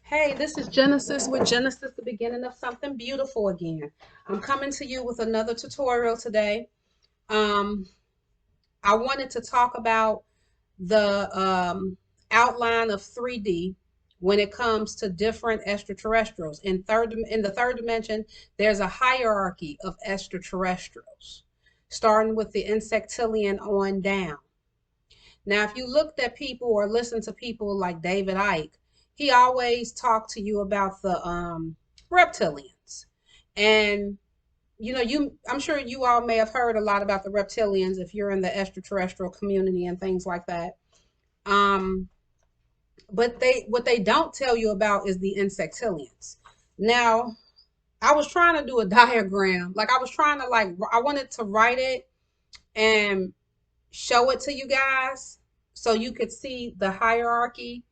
Hey, this is Genesis with Genesis, the beginning of something beautiful again. I'm coming to you with another tutorial today. Um, I wanted to talk about the outline of 3D when it comes to different extraterrestrials. In the third dimension, there's a hierarchy of extraterrestrials, starting with the insectilian on down. Now, if you looked at people or listened to people like David Icke, he always talked to you about the reptilians. And I'm sure you all may have heard a lot about the reptilians if you're in the extraterrestrial community and things like that. Um, but what they don't tell you about is the insectilians. Now, I was trying to do a diagram. Like I was trying to I wanted to write it and show it to you guys so you could see the hierarchy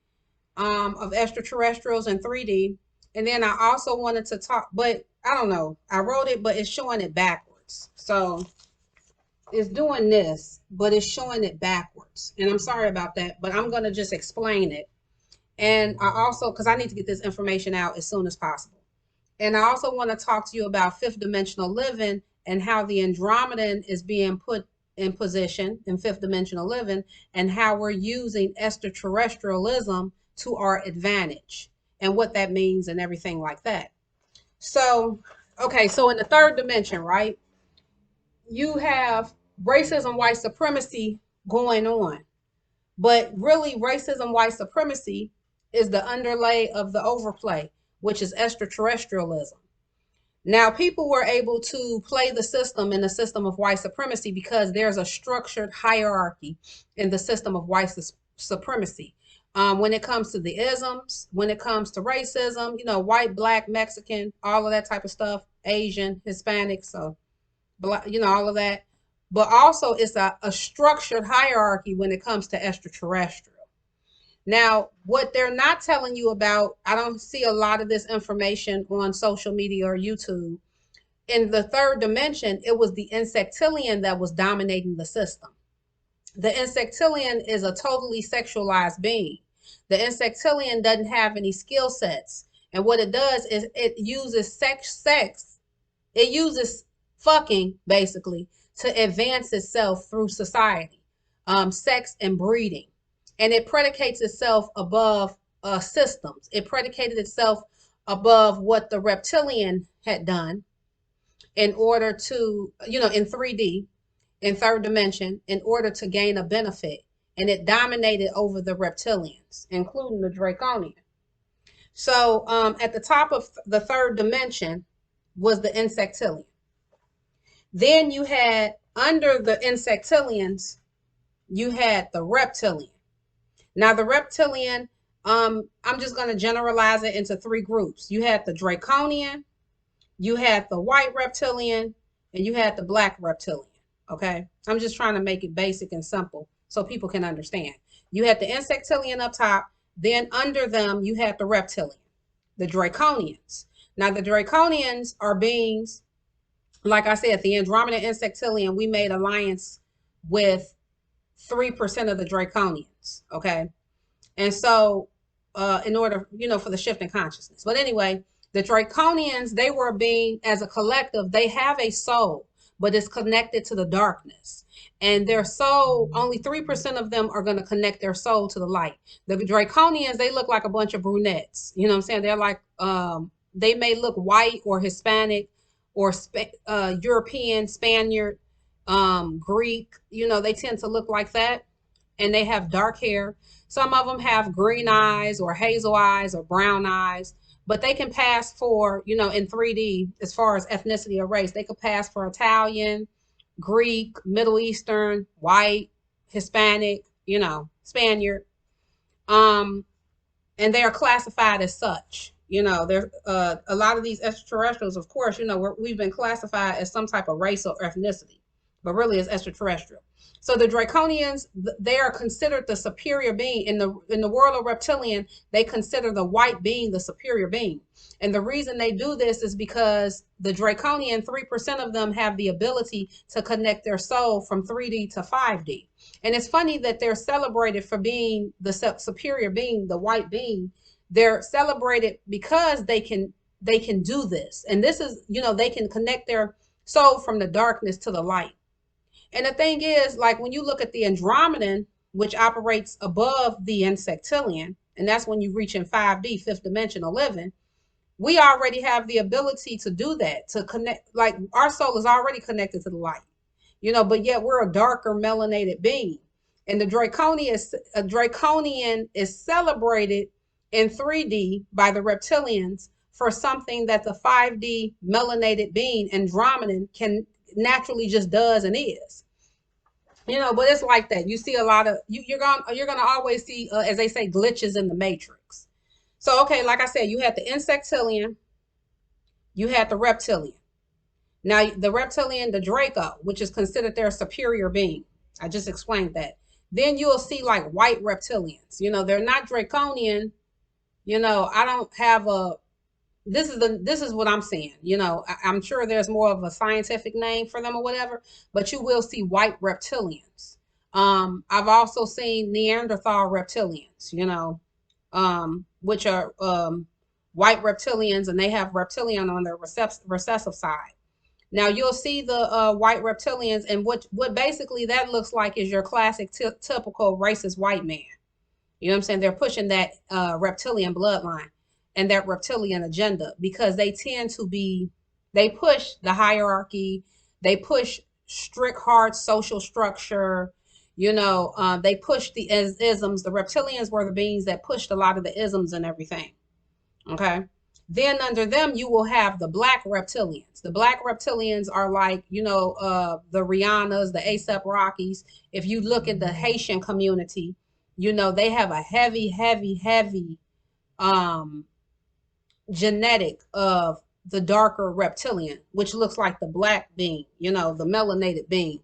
of extraterrestrials in 3D. And then I also wanted to talk, but I don't know. I wrote it, but it's showing it backwards. So it's doing this, but it's showing it backwards. And I'm sorry about that, but I'm going to just explain it. And I also, because I need to get this information out as soon as possible. And I also want to talk to you about fifth dimensional living and how the Andromedan is being put in position in fifth dimensional living and how we're using extraterrestrialism to our advantage and what that means and everything like that. So, okay, so in the third dimension, right, you have racism, white supremacy going on. But really, racism, white supremacy is the underlay of the overplay, which is extraterrestrialism. Now, people were able to play the system in the system of white supremacy because there's a structured hierarchy in the system of white supremacy. When it comes to the isms, when it comes to racism, white, black, Mexican, all of that type of stuff, Asian, Hispanic, so, all of that. But also, it's a structured hierarchy when it comes to extraterrestrial. Now, what they're not telling you about, I don't see a lot of this information on social media or YouTube. In the third dimension, it was the insectilian that was dominating the system. The insectilian is a totally sexualized being. The insectilian doesn't have any skill sets. And what it does is it uses it uses fucking basically to advance itself through society, sex and breeding. And it predicates itself above systems. It predicated itself above what the reptilian had done in order to, in 3D, in third dimension, in order to gain a benefit. And it dominated over the reptilians, including the Draconian. So at the top of the third dimension was the insectilian. Then you had under the insectilians, you had the reptilian. Now the reptilian, I'm just going to generalize it into three groups. You had the Draconian, you had the white reptilian, and you had the black reptilian. Okay, I'm just trying to make it basic and simple so people can understand. You had the insectilian up top, then under them you had the reptilian, the Draconians. Now the Draconians are beings, like I said, the Andromeda insectilian, we made alliance with 3% of the Draconians. Okay. And so, in order, for the shift in consciousness. But anyway, the Draconians, they were being, as a collective, they have a soul, but it's connected to the darkness. And their soul, only 3% of them are going to connect their soul to the light. The Draconians, they look like a bunch of brunettes. You know what I'm saying? They're like, they may look white or Hispanic or European, Spaniard, Greek. They tend to look like that. And they have dark hair. Some of them have green eyes or hazel eyes or brown eyes, but they can pass for, in 3D, as far as ethnicity or race, they could pass for Italian, Greek, Middle Eastern, white, Hispanic, Spaniard. And they are classified as such. There a lot of these extraterrestrials, of course, we've been classified as some type of race or ethnicity, but really it's extraterrestrial. So the Draconians, they are considered the superior being in the world of reptilian. They consider the white being the superior being, and the reason they do this is because the Draconian 3% of them have the ability to connect their soul from 3D to 5D. And it's funny that they're celebrated for being the superior being, the white being, They're celebrated because they can do this. And this is, they can connect their soul from the darkness to the light. And the thing is, like when you look at the Andromedan, which operates above the Insectilian, and that's when you reach in 5D, fifth dimensional living, we already have the ability to do that, to connect. Like our soul is already connected to the light, but yet we're a darker melanated being. And the Draconian is celebrated in 3D by the Reptilians for something that the 5D melanated being Andromedan can naturally just does and is. But it's like that. You see a lot of you're gonna always see, as they say, glitches in the matrix. So okay, like I said, you had the Insectilian, you had the Reptilian. Now the Reptilian, the Draco, which is considered their superior being. I just explained that. Then you'll see like white Reptilians. They're not Draconian. I don't have a this is what I'm saying. I'm sure there's more of a scientific name for them or whatever, but you will see white Reptilians. I've also seen Neanderthal Reptilians, which are white Reptilians, and they have Reptilian on their recessive side. Now you'll see the white Reptilians, and what basically that looks like is your classic typical racist white man. You know what I'm saying? They're pushing that reptilian bloodline and that reptilian agenda because they they push the hierarchy, they push strict, hard social structure. They push the isms. The reptilians were the beings that pushed a lot of the isms and everything. Okay. Then under them, you will have the black reptilians. The black reptilians are like, the Rihannas, the ASAP Rockies. If you look at the Haitian community, they have a heavy, heavy, heavy genetic of the darker reptilian, which looks like the black being, the melanated being.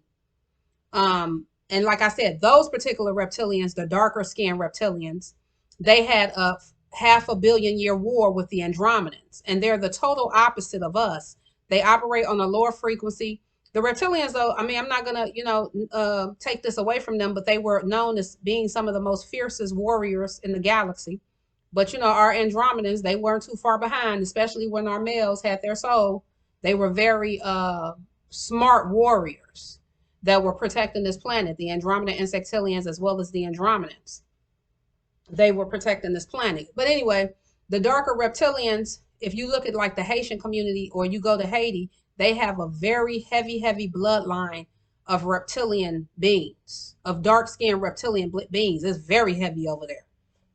And like I said, those particular reptilians, the darker skinned reptilians, they had a 500 million year war with the Andromedans, and they're the total opposite of us. They operate on a lower frequency. The reptilians, though, I mean, I'm not gonna, take this away from them, but they were known as being some of the most fiercest warriors in the galaxy. But our Andromedans, they weren't too far behind, especially when our males had their soul. They were very smart warriors that were protecting this planet. The Andromedan Insectilians, as well as the Andromedans, they were protecting this planet. But anyway, the darker reptilians, if you look at like the Haitian community or you go to Haiti, they have a very heavy, heavy bloodline of reptilian beings, of dark-skinned reptilian beings. It's very heavy over there.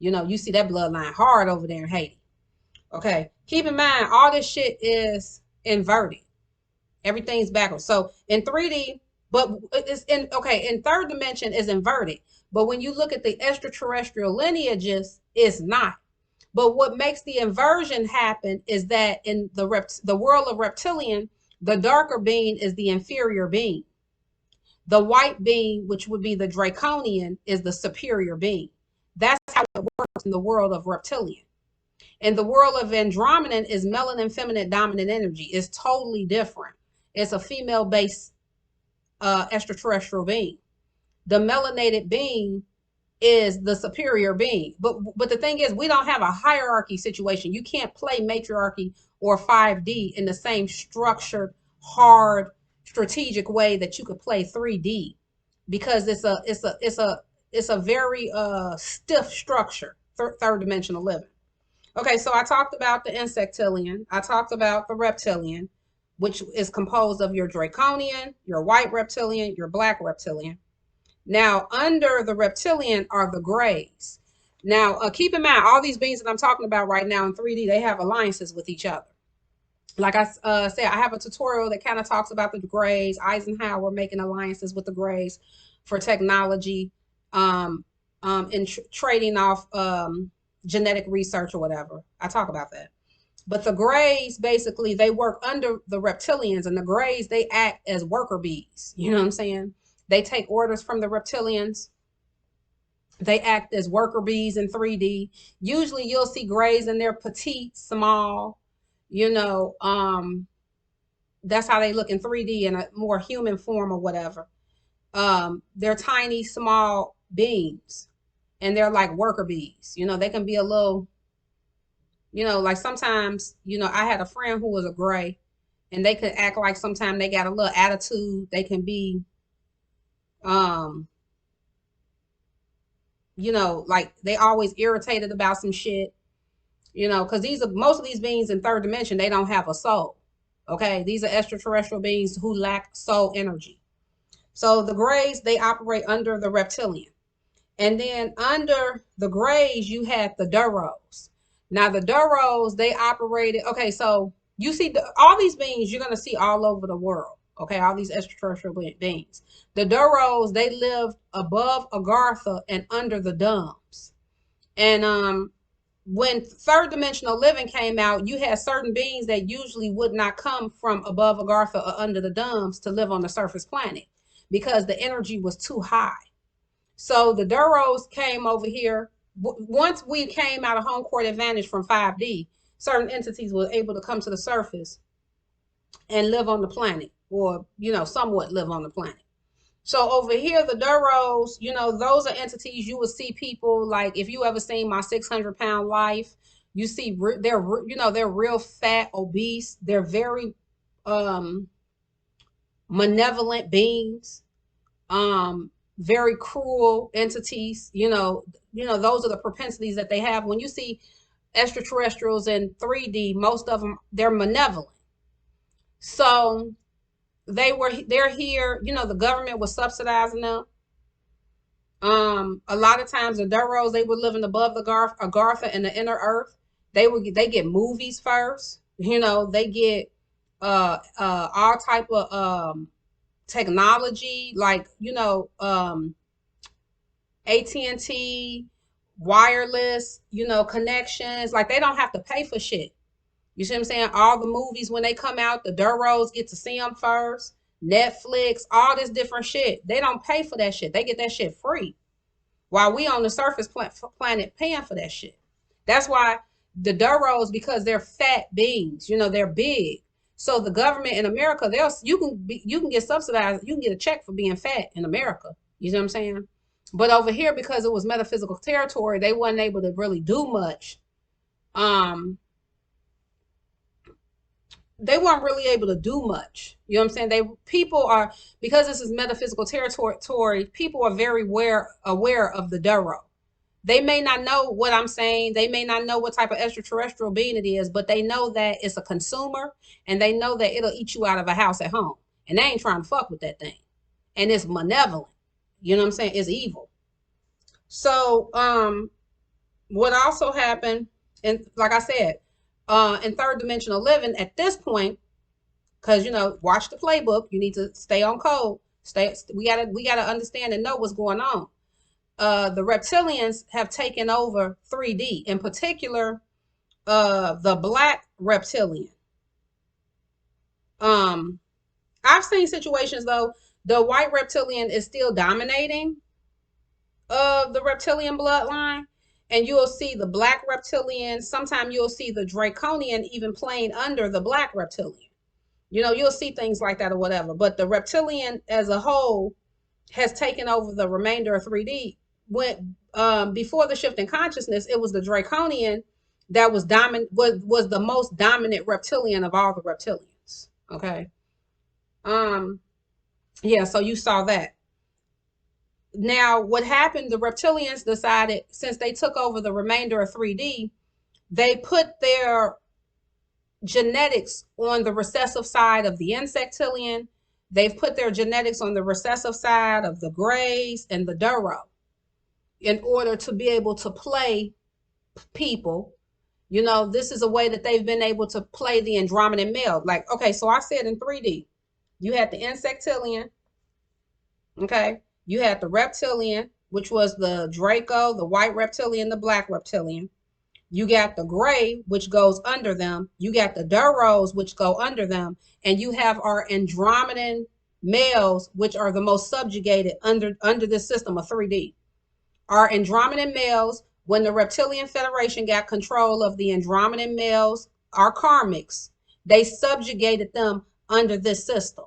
You see that bloodline hard over there in Haiti. Okay, keep in mind, all this shit is inverted. Everything's backwards. So in 3D, but it's in third dimension is inverted. But when you look at the extraterrestrial lineages, it's not. But what makes the inversion happen is that in the world of reptilian, the darker being is the inferior being. The white being, which would be the Draconian, is the superior being. That's how it works in the world of reptilian. In the world of Andromedan is melanin feminine dominant energy. It's totally different. It's a female-based extraterrestrial being. The melanated being is the superior being. But the thing is, we don't have a hierarchy situation. You can't play matriarchy or 5D in the same structured, hard, strategic way that you could play 3D, because it's a very stiff structure, third dimensional living. Okay, so I talked about the Insectilian. I talked about the Reptilian, which is composed of your Draconian, your white Reptilian, your black Reptilian. Now, under the Reptilian are the Greys. Now, keep in mind, all these beings that I'm talking about right now in 3D, they have alliances with each other. Like I said, I have a tutorial that kind of talks about the Greys, Eisenhower making alliances with the Greys for technology, and trading off genetic research or whatever. I talk about that. But the Greys, basically, they work under the Reptilians, and the Greys, they act as worker bees. You know what I'm saying? They take orders from the Reptilians. They act as worker bees in 3D. Usually you'll see Greys and they're petite, small, that's how they look in 3D in a more human form or whatever. They're tiny, small beings, and they're like worker bees. They can be a little Like sometimes, I had a friend who was a gray, and they could act like sometimes they got a little attitude. They can be, um, like they always irritated about some shit, because most of these beings in third dimension, they don't have a soul. Okay. These are extraterrestrial beings who lack soul energy. So the grays, they operate under the reptilian. And then under the grays, you had the Duros. Now the Duros, they operated. Okay, so you see all these beings you're gonna see all over the world. Okay, all these extraterrestrial beings. The Duros, they lived above Agartha and under the Dumbs. And when third dimensional living came out, you had certain beings that usually would not come from above Agartha or under the Dumbs to live on the surface planet because the energy was too high. So the Duros came over here. Once we came out of home court advantage from 5D, certain entities were able to come to the surface and live on the planet, or somewhat live on the planet. So over here, the Duros, those are entities you would see people like, if you ever seen My 600-Pound Life, you see they're real fat, obese. They're very malevolent beings. Very cruel entities. Those are the propensities that they have. When you see extraterrestrials in 3D, most of them, they're malevolent. So they're here. The government was subsidizing them. A lot of times the Duros, they were living above the Agartha and the inner earth. They get movies first. They get all type of technology, like AT&T wireless, connections. Like they don't have to pay for shit. You see what I'm saying? All the movies when they come out, the Duros get to see them first. Netflix, all this different shit. They don't pay for that shit. They get that shit free. While we on the surface planet paying for that shit. That's why the Duros, because they're fat beings, they're big. So the government in America, you can get subsidized, you can get a check for being fat in America. You know what I'm saying? But over here, because it was metaphysical territory, they wasn't able to really do much. They weren't really able to do much. You know what I'm saying? Because this is metaphysical territory, people are very aware of the Duro. They may not know what I'm saying. They may not know what type of extraterrestrial being it is, but they know that it's a consumer, and they know that it'll eat you out of a house at home. And they ain't trying to fuck with that thing. And it's malevolent. You know what I'm saying? It's evil. So what also happened, and like I said, in third dimensional living at this point, because watch the playbook. You need to stay on code. We gotta understand and know what's going on. The reptilians have taken over 3D, in particular, the black reptilian. I've seen situations though, the white reptilian is still dominating the reptilian bloodline, and you'll see the black reptilian. Sometimes you'll see the draconian even playing under the black reptilian. You'll see things like that or whatever. But the reptilian as a whole has taken over the remainder of 3D. When before the shift in consciousness, it was the draconian that was was the most dominant reptilian of all the reptilians. Okay. Yeah, so you saw that. Now, what happened, the reptilians decided, since they took over the remainder of 3D, they put their genetics on the recessive side of the insectilian. They've put their genetics on the recessive side of the grays and the Duro in order to be able to play people. This is a way that they've been able to play the Andromedan male. Like, okay, so I said in 3D, you had the insectilian, okay? You had the reptilian, which was the Draco, the white reptilian, the black reptilian. You got the gray, which goes under them. You got the Duros, which go under them. And you have our Andromedan males, which are the most subjugated under this system of 3D. Our Andromedan males, when the Reptilian Federation got control of the Andromedan males, our karmics, they subjugated them under this system.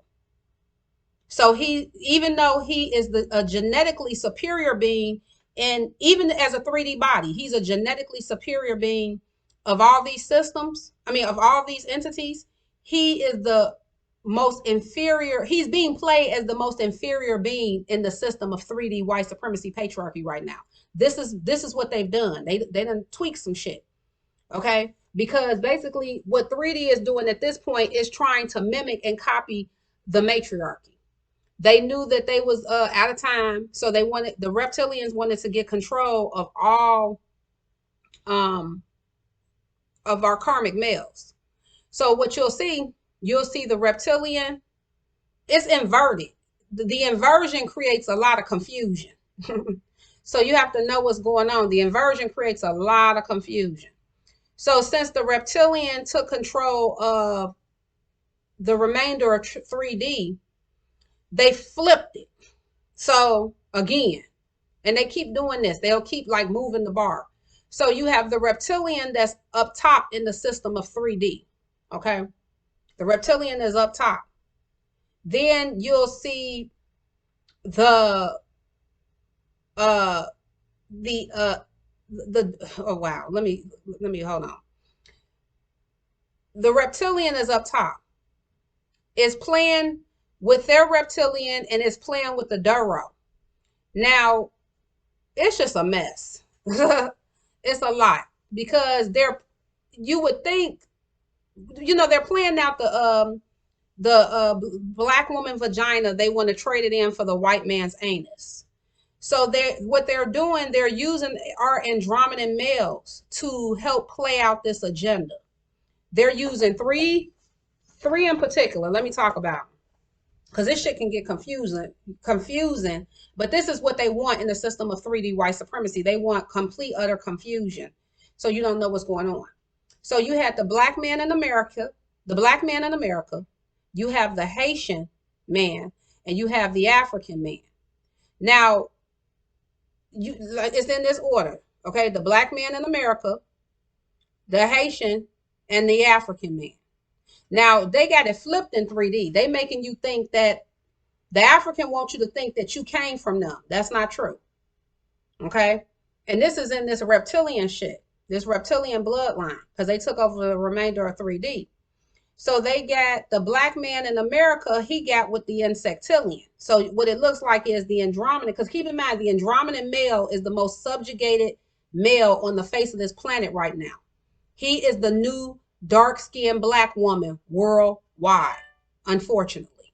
So even though he is a genetically superior being, and even as a 3D body, he's a genetically superior being of all these systems, of all these entities, he is the most inferior. He's being played as the most inferior being in the system of 3D white supremacy patriarchy right now. This is what they've done. They done tweaked some shit. Okay? Because basically what 3D is doing at this point is trying to mimic and copy the matriarchy. They knew that they was out of time, so the reptilians wanted to get control of all of our karmic males. So what you'll see the reptilian, it's inverted. The inversion creates a lot of confusion. So you have to know what's going on. The inversion creates a lot of confusion. So since the reptilian took control of the remainder of 3D, they flipped it. So again, and they keep doing this. They'll keep like moving the bar. So you have the reptilian that's up top in the system of 3D. Okay. The reptilian is up top. Then you'll see the oh wow, let me hold on. The reptilian is up top. It's playing with their reptilian and it's playing with the Duro. Now, it's just a mess. It's a lot because you would think, they're playing out the black woman vagina. They want to trade it in for the white man's anus. So what they're doing, they're using our Andromedan males to help play out this agenda. They're using three in particular. Let me talk about them, because this shit can get confusing. But this is what they want in the system of 3D white supremacy. They want complete, utter confusion. So you don't know what's going on. So you had the black man in America, you have the Haitian man, and you have the African man. Now, it's in this order, okay? The black man in America, the Haitian, and the African man. Now, they got it flipped in 3D. They making you think that the African wants you to think that you came from them. That's not true, okay? And this is in this reptilian shit, this reptilian bloodline, because they took over the remainder of 3D. So they got the black man in America, he got with the insectilian. So what it looks like is the Andromedan, because keep in mind, the Andromedan male is the most subjugated male on the face of this planet right now. He is the new dark-skinned black woman worldwide, unfortunately.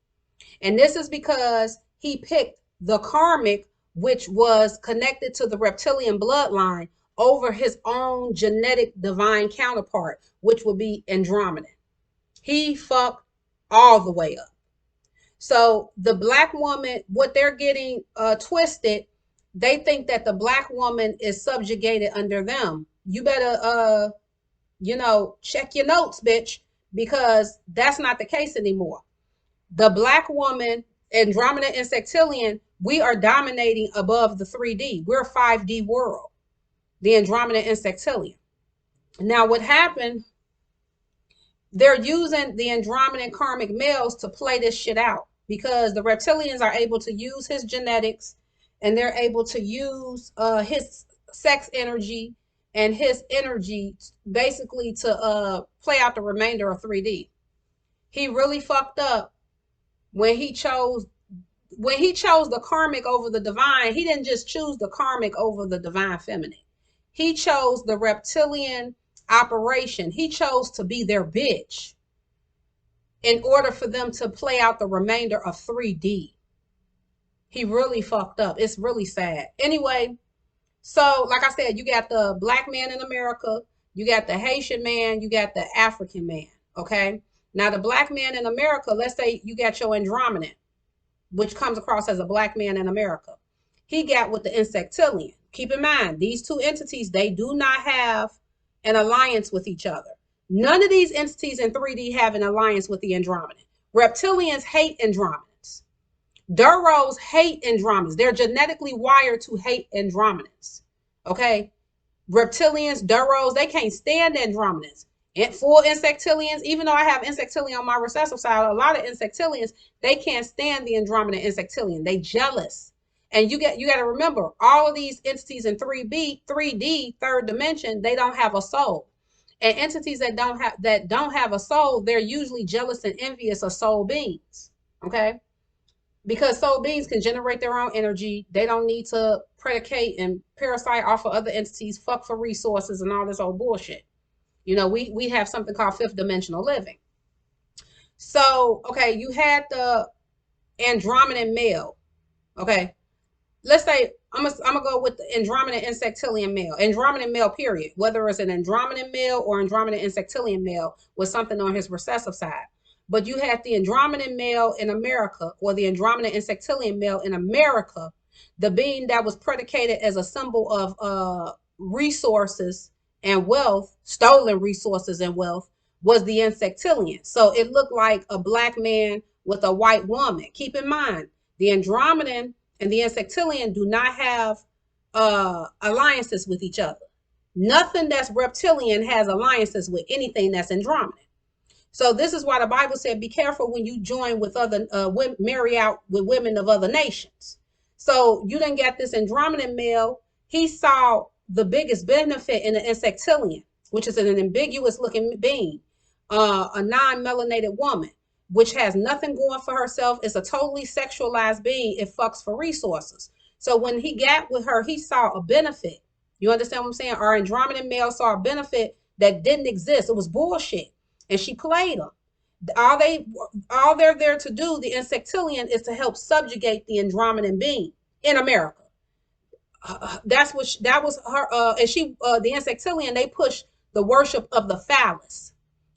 And this is because he picked the karmic, which was connected to the reptilian bloodline, over his own genetic divine counterpart, which would be Andromedan. He fucked all the way up. So the black woman, what they're getting twisted, they think that the black woman is subjugated under them. You better, check your notes, bitch, because that's not the case anymore. The black woman, Andromeda insectilian, we are dominating above the 3D. We're a 5D world, the Andromeda insectilian. Now, what happened, they're using the Andromedan karmic males to play this shit out, because the reptilians are able to use his genetics, and they're able to use his sex energy and his energy basically to play out the remainder of 3D. He really fucked up when he chose the karmic over the divine. He didn't just choose the karmic over the divine feminine. He chose the reptilian operation. He chose to be their bitch in order for them to play out the remainder of 3D. He really fucked up. It's really sad. Anyway, so like I said, you got the black man in America, you got the Haitian man, you got the African man, okay? Now the black man in America, let's say you got your Andromedan, which comes across as a black man in America. He got with the insectilian. Keep in mind, these two entities, they do not have an alliance with each other. None of these entities in 3D have an alliance with the Andromedan. Reptilians hate Andromedans. Duros hate Andromedans. They're genetically wired to hate Andromedans. Okay? Reptilians, Duros, they can't stand Andromedans. And full insectilians, even though I have insectilian on my recessive side, a lot of insectilians, they can't stand the Andromedan insectilian. They jealous. And you got to remember, all of these entities in 3D, third dimension, they don't have a soul. And entities that don't have a soul, they're usually jealous and envious of soul beings. Okay? Because soul beings can generate their own energy. They don't need to predicate and parasite off of other entities, fuck for resources and all this old bullshit. You know, we have something called fifth dimensional living. So, okay, you had the Andromedan male. Okay. Let's say I'm gonna go with the Andromedan insectilian male. Andromedan male, period. Whether it's an Andromedan male or Andromedan insectilian male with something on his recessive side. But you had the Andromedan male in America, or the Andromedan insectilian male in America, the being that was predicated as a symbol of resources and wealth, stolen resources and wealth, was the insectilian. So it looked like a black man with a white woman. Keep in mind, the Andromedan and the insectilian do not have alliances with each other. Nothing that's reptilian has alliances with anything that's Andromedan. So this is why the Bible said, be careful when you join with other, marry out with women of other nations. So you didn't get this Andromedan male. He saw the biggest benefit in the insectilian, which is an ambiguous looking being, a non-melanated woman, which has nothing going for herself. It's a totally sexualized being. It fucks for resources. So when he got with her, he saw a benefit. You understand what I'm saying? Our Andromedan male saw a benefit that didn't exist. It was bullshit. And she played them. All they're there to do, the insectilian, is to help subjugate the Andromedan being in America. That was her. And she, the insectilian, they push the worship of the phallus.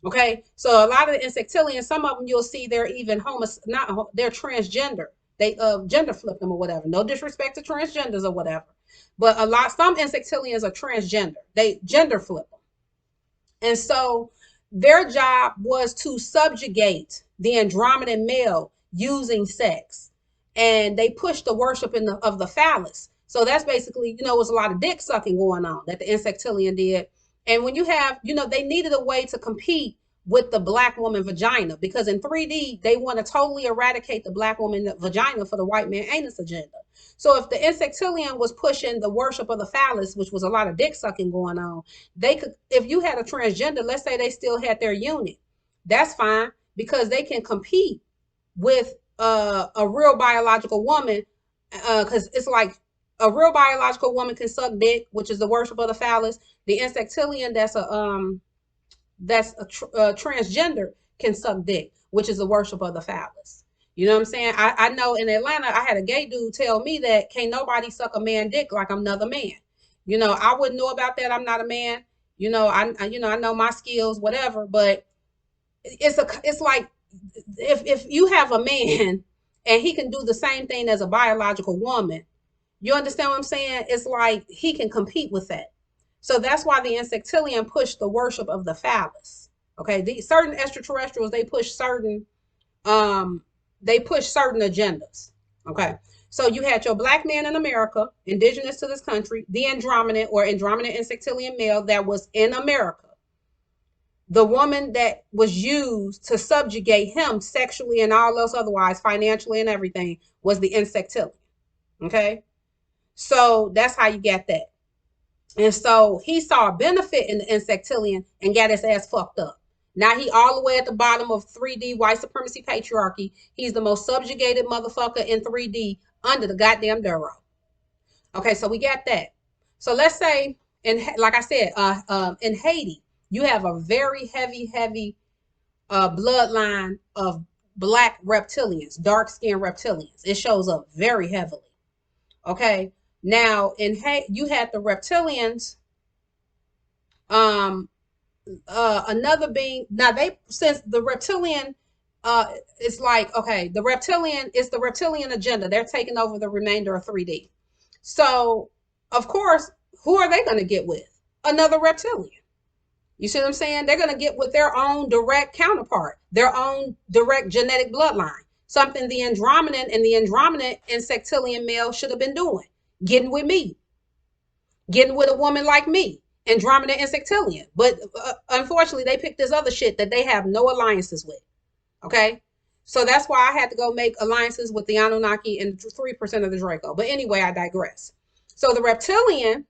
Okay, so a lot of the insectilians, some of them you'll see they're even they're transgender. They gender flip them or whatever. No disrespect to transgenders or whatever, but some insectilians are transgender. They gender flip them, and so their job was to subjugate the Andromedan male using sex, and they pushed the worship of the phallus. So that's basically, it was a lot of dick sucking going on that the insectilian did. And when you have, they needed a way to compete with the black woman vagina, because in 3D, they want to totally eradicate the black woman vagina for the white man anus agenda. So if the insectilian was pushing the worship of the phallus, which was a lot of dick sucking going on, they could, if you had a transgender, let's say they still had their unit, that's fine, because they can compete with a real biological woman, because it's like a real biological woman can suck dick, which is the worship of the phallus. The insectilian that's a transgender can suck dick, which is the worship of the phallus. You know what I'm saying? I know in Atlanta, I had a gay dude tell me that can't nobody suck a man dick like I'm another man. I wouldn't know about that. I'm not a man. I know my skills, whatever. But it's like if you have a man and he can do the same thing as a biological woman, you understand what I'm saying? It's like he can compete with that. So that's why the insectilian pushed the worship of the phallus. Okay, certain extraterrestrials, they push certain agendas. Okay, so you had your black man in America, indigenous to this country, the Andromedan or Andromedan insectilian male that was in America. The woman that was used to subjugate him sexually and all else otherwise, financially and everything, was the insectilian. Okay, so that's how you get that. And so he saw a benefit in the insectilian and got his ass fucked up. Now he all the way at the bottom of 3D white supremacy patriarchy. He's the most subjugated motherfucker in 3D under the goddamn Duro. Okay, so we got that. So let's say, like I said, in Haiti, you have a very heavy bloodline of black reptilians, dark-skinned reptilians. It shows up very heavily. Okay, now you had the reptilians. Another being. Now since the reptilian, it's like, okay, the reptilian is the reptilian agenda. They're taking over the remainder of 3D. So of course, who are they going to get with? Another reptilian. You see what I'm saying? They're going to get with their own direct counterpart, their own direct genetic bloodline. Something the Andromedan and the Andromedan insectilian male should have been doing. Getting with me. Getting with a woman like me. Andromedan insectilian. But unfortunately, they picked this other shit that they have no alliances with. Okay? So that's why I had to go make alliances with the Anunnaki and 3% of the Draco. But anyway, I digress. So the reptilian,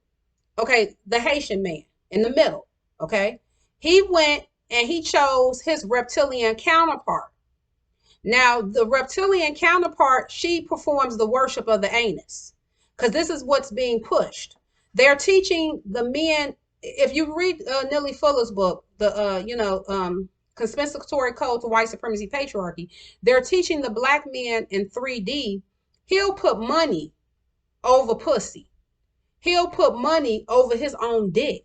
okay, the Haitian man in the middle, okay? He went and he chose his reptilian counterpart. Now, the reptilian counterpart, she performs the worship of the anus, because this is what's being pushed. They're teaching the men. If you read Nellie Fuller's book, the Conspiratory Code to White Supremacy Patriarchy, they're teaching the black man in 3D. He'll put money over pussy. He'll put money over his own dick.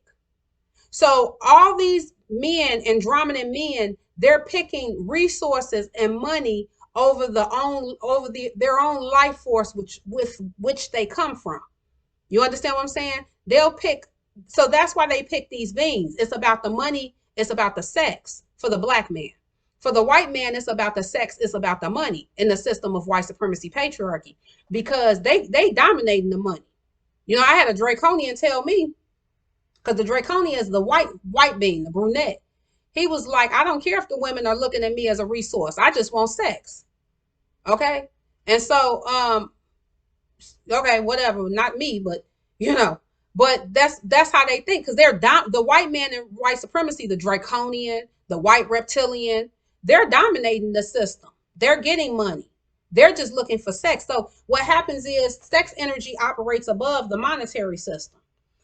So all these men and Andromedan men, they're picking resources and money over their own life force, which they come from. You understand what I'm saying? They'll pick. So that's why they pick these beings. It's about the money. It's about the sex for the black man. For the white man, it's about the sex. It's about the money in the system of white supremacy patriarchy, because they dominating the money. You know, I had a Draconian tell me, because the Draconian is the white being, the brunette. He was like, I don't care if the women are looking at me as a resource. I just want sex. Okay. And so, okay, whatever, not me, but but that's how they think, because they're the white man in white supremacy, the Draconian, the white reptilian, they're dominating the system. They're getting money. They're just looking for sex. So what happens is sex energy operates above the monetary system.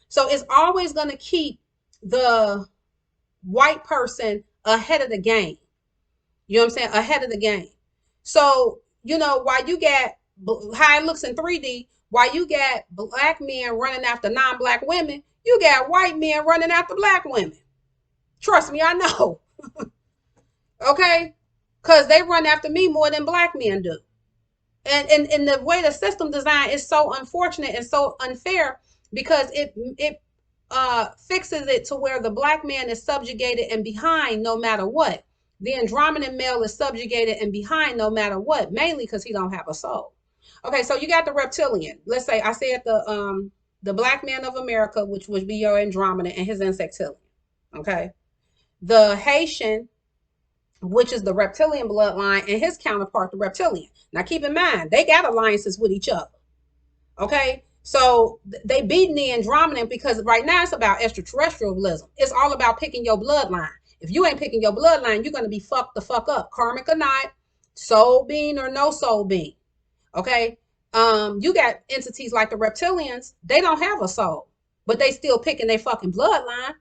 So it's always going to keep the white person ahead of the game. You know what I'm saying? Ahead of the game. So, while you get how it looks in 3D, while you got black men running after non-black women, you got white men running after black women. Trust me, I know. Okay? Because they run after me more than black men do. And the way the system design is so unfortunate and so unfair, because it fixes it to where the black man is subjugated and behind no matter what. The Andromedan male is subjugated and behind no matter what, mainly because he don't have a soul. Okay, so you got the reptilian. Let's say I said the black man of America, which would be your Andromedan, and his insectilian. Okay, the Haitian, which is the reptilian bloodline, and his counterpart, the reptilian. Now keep in mind, they got alliances with each other. Okay, so they beating the Andromedan, because right now it's about extraterrestrialism. It's all about picking your bloodline. If you ain't picking your bloodline, you're going to be fucked the fuck up, karmic or not, soul being or no soul being. Okay, you got entities like the reptilians. They don't have a soul, but they still picking their fucking bloodline.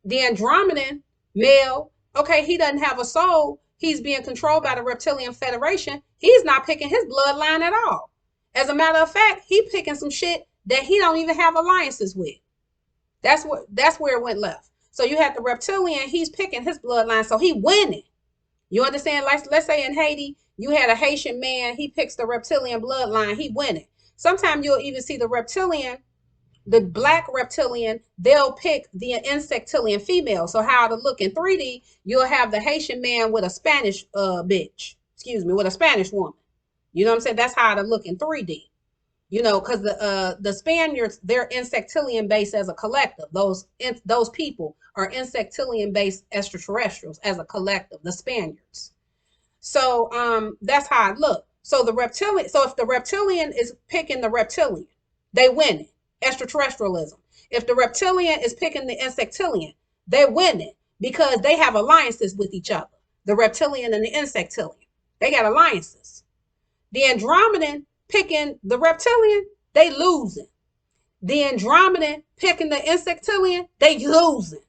The Andromedan male, okay, he doesn't have a soul. He's being controlled by the Reptilian Federation. He's not picking his bloodline at all. As a matter of fact, he picking some shit that he don't even have alliances with. That's where it went left. So you have the reptilian, he's picking his bloodline, so he winning. You understand? Like, let's say in Haiti, you had a Haitian man, he picks the reptilian bloodline, he winning. Sometimes you'll even see the reptilian, the black reptilian, they'll pick the insectilian female. So how to look in 3D, you'll have the Haitian man with a Spanish with a Spanish woman. You know what I'm saying? That's how to look in 3D. Because the Spaniards, they're insectilian based as a collective. Those people are insectilian based extraterrestrials as a collective, the Spaniards. So that's how it look. So the reptilian, so if the reptilian is picking the reptilian, they win it. Extraterrestrialism. If the reptilian is picking the insectilian, they win it, because they have alliances with each other. The reptilian and the insectilian, they got alliances. The Andromedan picking the reptilian, they losing. The Andromedan picking the insectilian, they losing.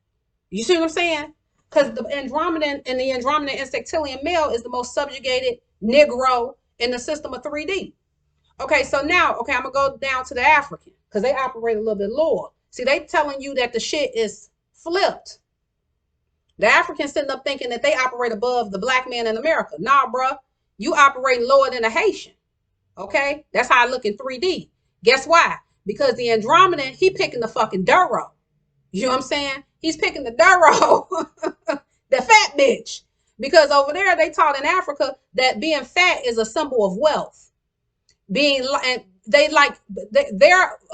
You see what I'm saying? Because the Andromedan and the Andromedan insectilian male is the most subjugated Negro in the system of 3D. Okay, so now, I'm gonna go down to the African, because they operate a little bit lower. See, they telling you that the shit is flipped. The Africans sitting up thinking that they operate above the black man in America. Nah, bruh, you operate lower than a Haitian. Okay, that's how I look in 3D. Guess why? Because the Andromedan, he picking the fucking Duro. You know what I'm saying? He's picking the Duro, the fat bitch. Because over there, they taught in Africa that being fat is a symbol of wealth. Being their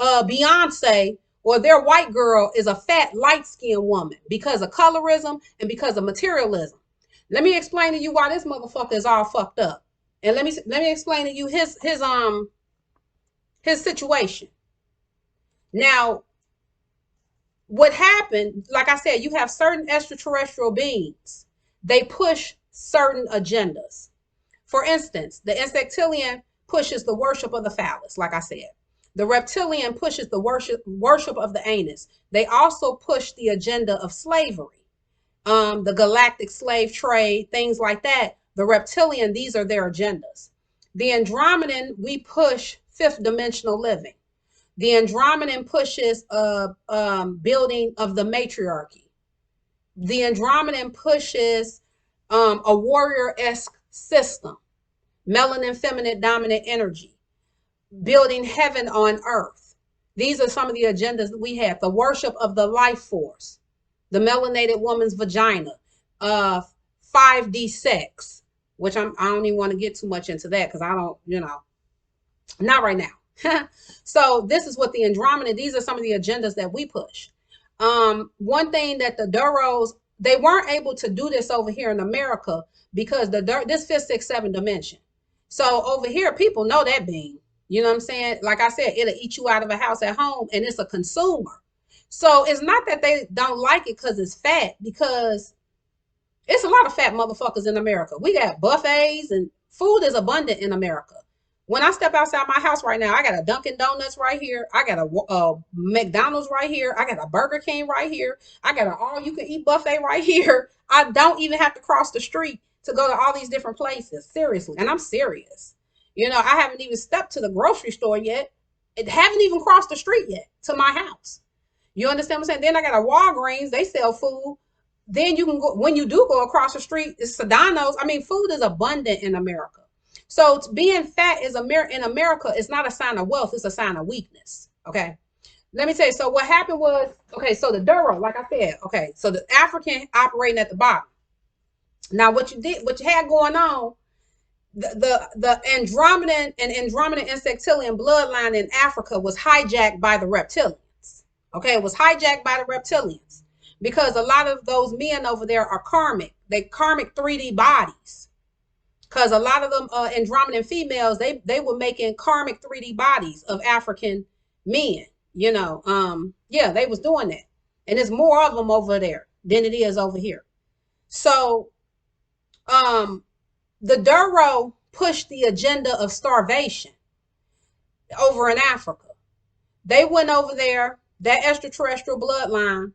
Beyonce or their white girl is a fat, light-skinned woman because of colorism and because of materialism. Let me explain to you why this motherfucker is all fucked up. And let me explain to you his situation. Now, what happened, like I said, you have certain extraterrestrial beings. They push certain agendas. For instance, the insectilian pushes the worship of the phallus, like I said. The reptilian pushes the worship of the anus. They also push the agenda of slavery, the galactic slave trade, things like that. The reptilian, these are their agendas. The Andromedan, we push fifth dimensional living. The Andromedan pushes a building of the matriarchy. The Andromedan pushes a warrior-esque system, melanin, feminine, dominant energy, building heaven on earth. These are some of the agendas that we have. The worship of the life force, the melanated woman's vagina, 5D sex, which I don't even want to get too much into that because I don't, not right now. So this is what the Andromeda, these are some of the agendas that we push. One thing that the Duros, they weren't able to do this over here in America because this fifth, sixth, seventh dimension. So over here, people know that being. You know what I'm saying? Like I said, it'll eat you out of a house at home, and it's a consumer. So it's not that they don't like it because it's fat, because it's a lot of fat motherfuckers in America. We got buffets and food is abundant in America. When I step outside my house right now, I got a Dunkin' Donuts right here. I got a McDonald's right here. I got a Burger King right here. I got an all-you-can-eat buffet right here. I don't even have to cross the street to go to all these different places. Seriously. And I'm serious. I haven't even stepped to the grocery store yet. It haven't even crossed the street yet to my house. You understand what I'm saying? Then I got a Walgreens. They sell food. Then you can go, when you do go across the street, it's Sedano's. I mean, food is abundant in America. So being fat in America is not a sign of wealth. It's a sign of weakness. Okay. Let me tell you. So what happened was, okay, so the Duro, like I said, okay, so the African operating at the bottom. Now what you had going on, the Andromedan and Andromedan insectilian bloodline in Africa was hijacked by the reptilians. Okay, it was hijacked by the reptilians because a lot of those men over there are karmic. They karmic 3D bodies. Because a lot of them Andromedan females, they were making karmic 3D bodies of African men. Yeah, they was doing that. And there's more of them over there than it is over here. So the Duro pushed the agenda of starvation over in Africa. They went over there, that extraterrestrial bloodline.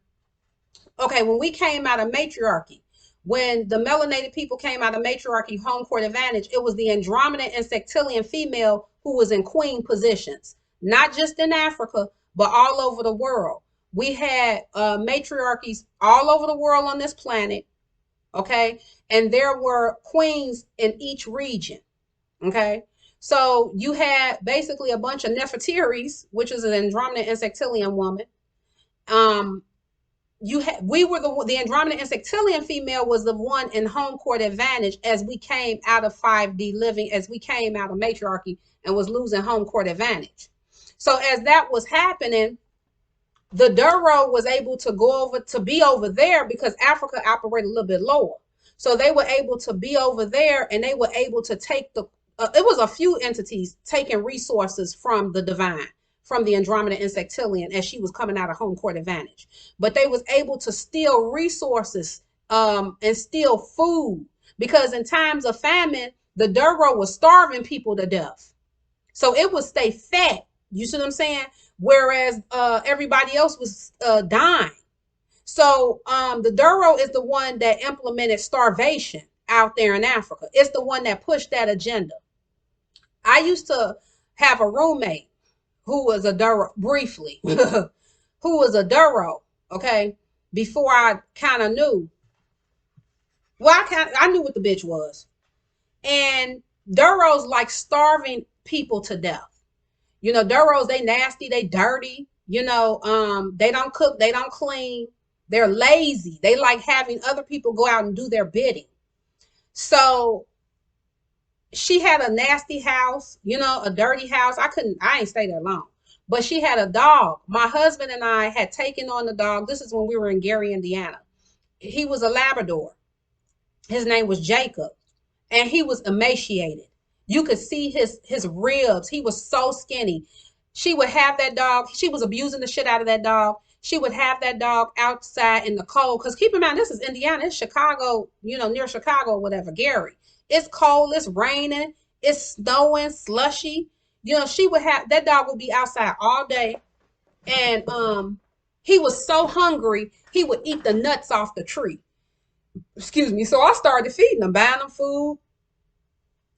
Okay, when we came out of matriarchy, when the melanated people came out of matriarchy, home court advantage, it was the Andromedan insectilian female who was in queen positions, not just in Africa, but all over the world. We had matriarchies all over the world on this planet. Okay. And there were queens in each region. Okay. So you had basically a bunch of Nefertiris, which is an Andromedan insectilian woman. We were the Andromedan insectilian female was the one in home court advantage as we came out of 5D living, as we came out of matriarchy and was losing home court advantage. So as that was happening, the Duro was able to be over there because Africa operated a little bit lower. So they were able to be over there, and they were able to take it was a few entities taking resources from the divine, from the Andromeda insectilian as she was coming out of home court advantage. But they was able to steal resources and steal food, because in times of famine, the Duro was starving people to death. So it would stay fat. You see what I'm saying? Whereas everybody else was dying. So the Duro is the one that implemented starvation out there in Africa. It's the one that pushed that agenda. I used to have a roommate who was a Duro, briefly, who was a Duro, okay, before I kind of knew. Well, I knew what the bitch was. And Duros like starving people to death. Duros, they nasty, they dirty, they don't cook, they don't clean, they're lazy. They like having other people go out and do their bidding. So she had a nasty house, a dirty house. I ain't stay that long, but she had a dog. My husband and I had taken on the dog. This is when we were in Gary, Indiana. He was a Labrador. His name was Jacob, and he was emaciated. You could see his ribs. He was so skinny. She would have that dog. She was abusing the shit out of that dog. She would have that dog outside in the cold. Because keep in mind, this is Indiana. It's Chicago, you know, near Chicago or whatever, Gary. It's cold. It's raining. It's snowing, slushy. You know, she would have that dog would be outside all day. And he was so hungry, he would eat the nuts off the tree. Excuse me. So I started feeding him, buying him food,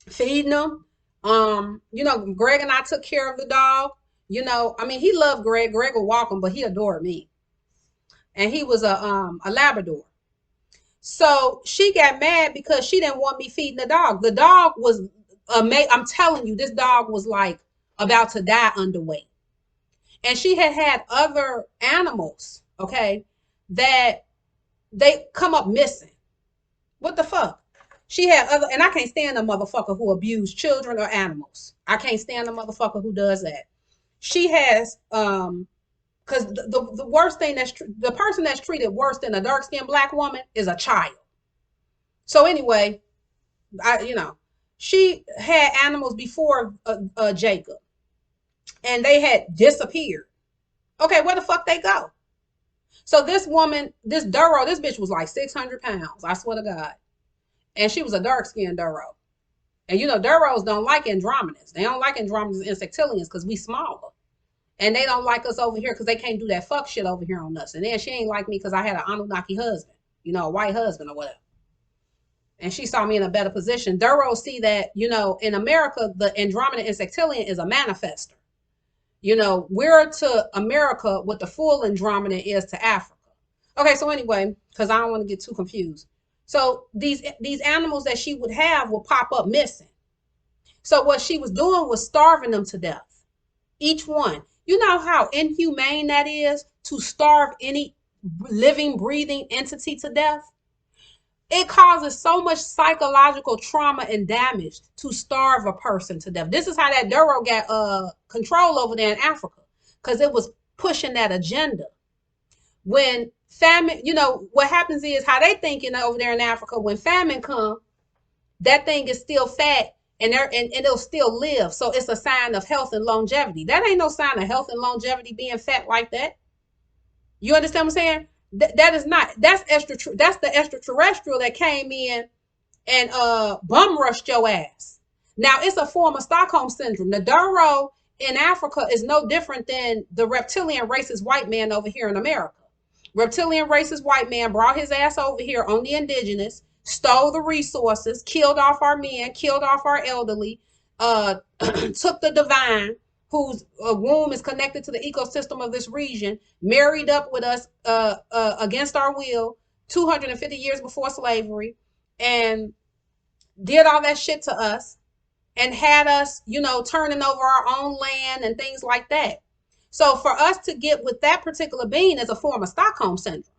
feeding him. You know, Greg and I took care of the dog. You know, I mean, he loved Greg. Greg would walk him, but he adored me. And he was a Labrador. So she got mad because she didn't want me feeding the dog. The dog was amazing. I'm telling you, this dog was like about to die underweight. And she had had other animals, okay, that they come up missing. What the fuck? She had other, and I can't stand a motherfucker who abuse children or animals. I can't stand a motherfucker who does that. She has, because the worst thing the person that's treated worse than a dark skinned black woman is a child. So anyway, you know, she had animals before Jacob, and they had disappeared. Okay, where the fuck they go? So this woman, this Duro, this bitch was like 600 pounds. I swear to God. And she was a dark-skinned Duro. And you know, Duros don't like Andromedans. They don't like Andromedans and Reptilians because we smaller. And they don't like us over here because they can't do that fuck shit over here on us. And then she ain't like me because I had an Anunnaki husband. You know, a white husband or whatever. And she saw me in a better position. Duros see that, you know, in America, the Andromedan and Reptilian is a manifester. You know, we're to America what the full Andromedan is to Africa. Okay, so anyway, because I don't want to get too confused. So these animals that she would have will pop up missing. So what she was doing was starving them to death. Each one. You know how inhumane that is to starve any living, breathing entity to death? It causes so much psychological trauma and damage to starve a person to death. This is how that Duro got control over there in Africa, because it was pushing that agenda. When famine, you know, what happens is how they thinking over there in Africa, when famine come, that thing is still fat and it'll still live. So it's a sign of health and longevity. That ain't no sign of health and longevity being fat like that. You understand what I'm saying? That is not, that's the extraterrestrial that came in and bum rushed your ass. Now it's a form of Stockholm syndrome. The Duro in Africa is no different than the reptilian racist white man over here in America. Reptilian racist white man brought his ass over here on the indigenous, stole the resources, killed off our men, killed off our elderly, took the divine, whose womb is connected to the ecosystem of this region, married up with us against our will 250 years before slavery, and did all that shit to us and had us, you know, turning over our own land and things like that. So for us to get with that particular being is a form of Stockholm syndrome.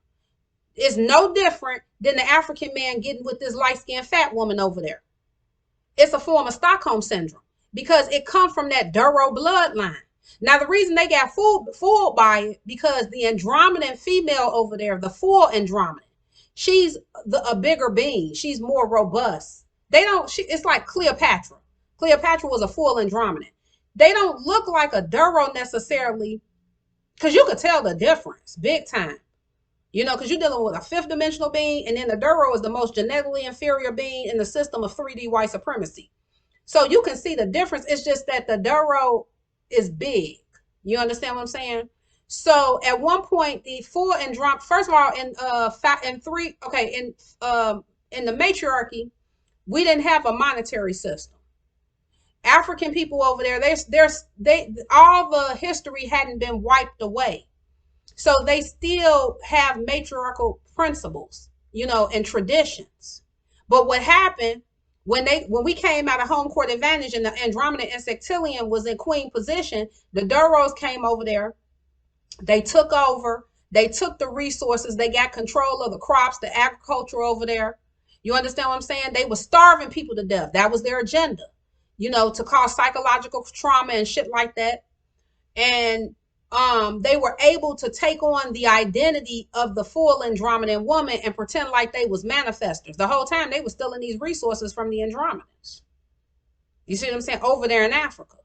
It's no different than the African man getting with this light-skinned fat woman over there. It's a form of Stockholm syndrome because it comes from that Duro bloodline. Now, the reason they got fooled by it, because the Andromedan female over there, the full Andromedan, she's a bigger being. She's more robust. It's like Cleopatra. Cleopatra was a full Andromedan. They don't look like a Duro necessarily, because you could tell the difference big time. You know, because you're dealing with a fifth dimensional being, and then the Duro is the most genetically inferior being in the system of 3D white supremacy. So you can see the difference. It's just that the Duro is big. You understand what I'm saying? So at one point, the full Andromedan, first of all, in the matriarchy, we didn't have a monetary system. African people over there, all the history hadn't been wiped away. So they still have matriarchal principles, you know, and traditions. But what happened when we came out of home court advantage and the Andromedan and Reptilian was in queen position, the Duros came over there. They took over. They took the resources. They got control of the crops, the agriculture over there. You understand what I'm saying? They were starving people to death. That was their agenda, you know, to cause psychological trauma and shit like that. And they were able to take on the identity of the full Andromedan woman and pretend like they was manifestors. The whole time they were stealing these resources from the Andromedans. You see what I'm saying? Over there in Africa.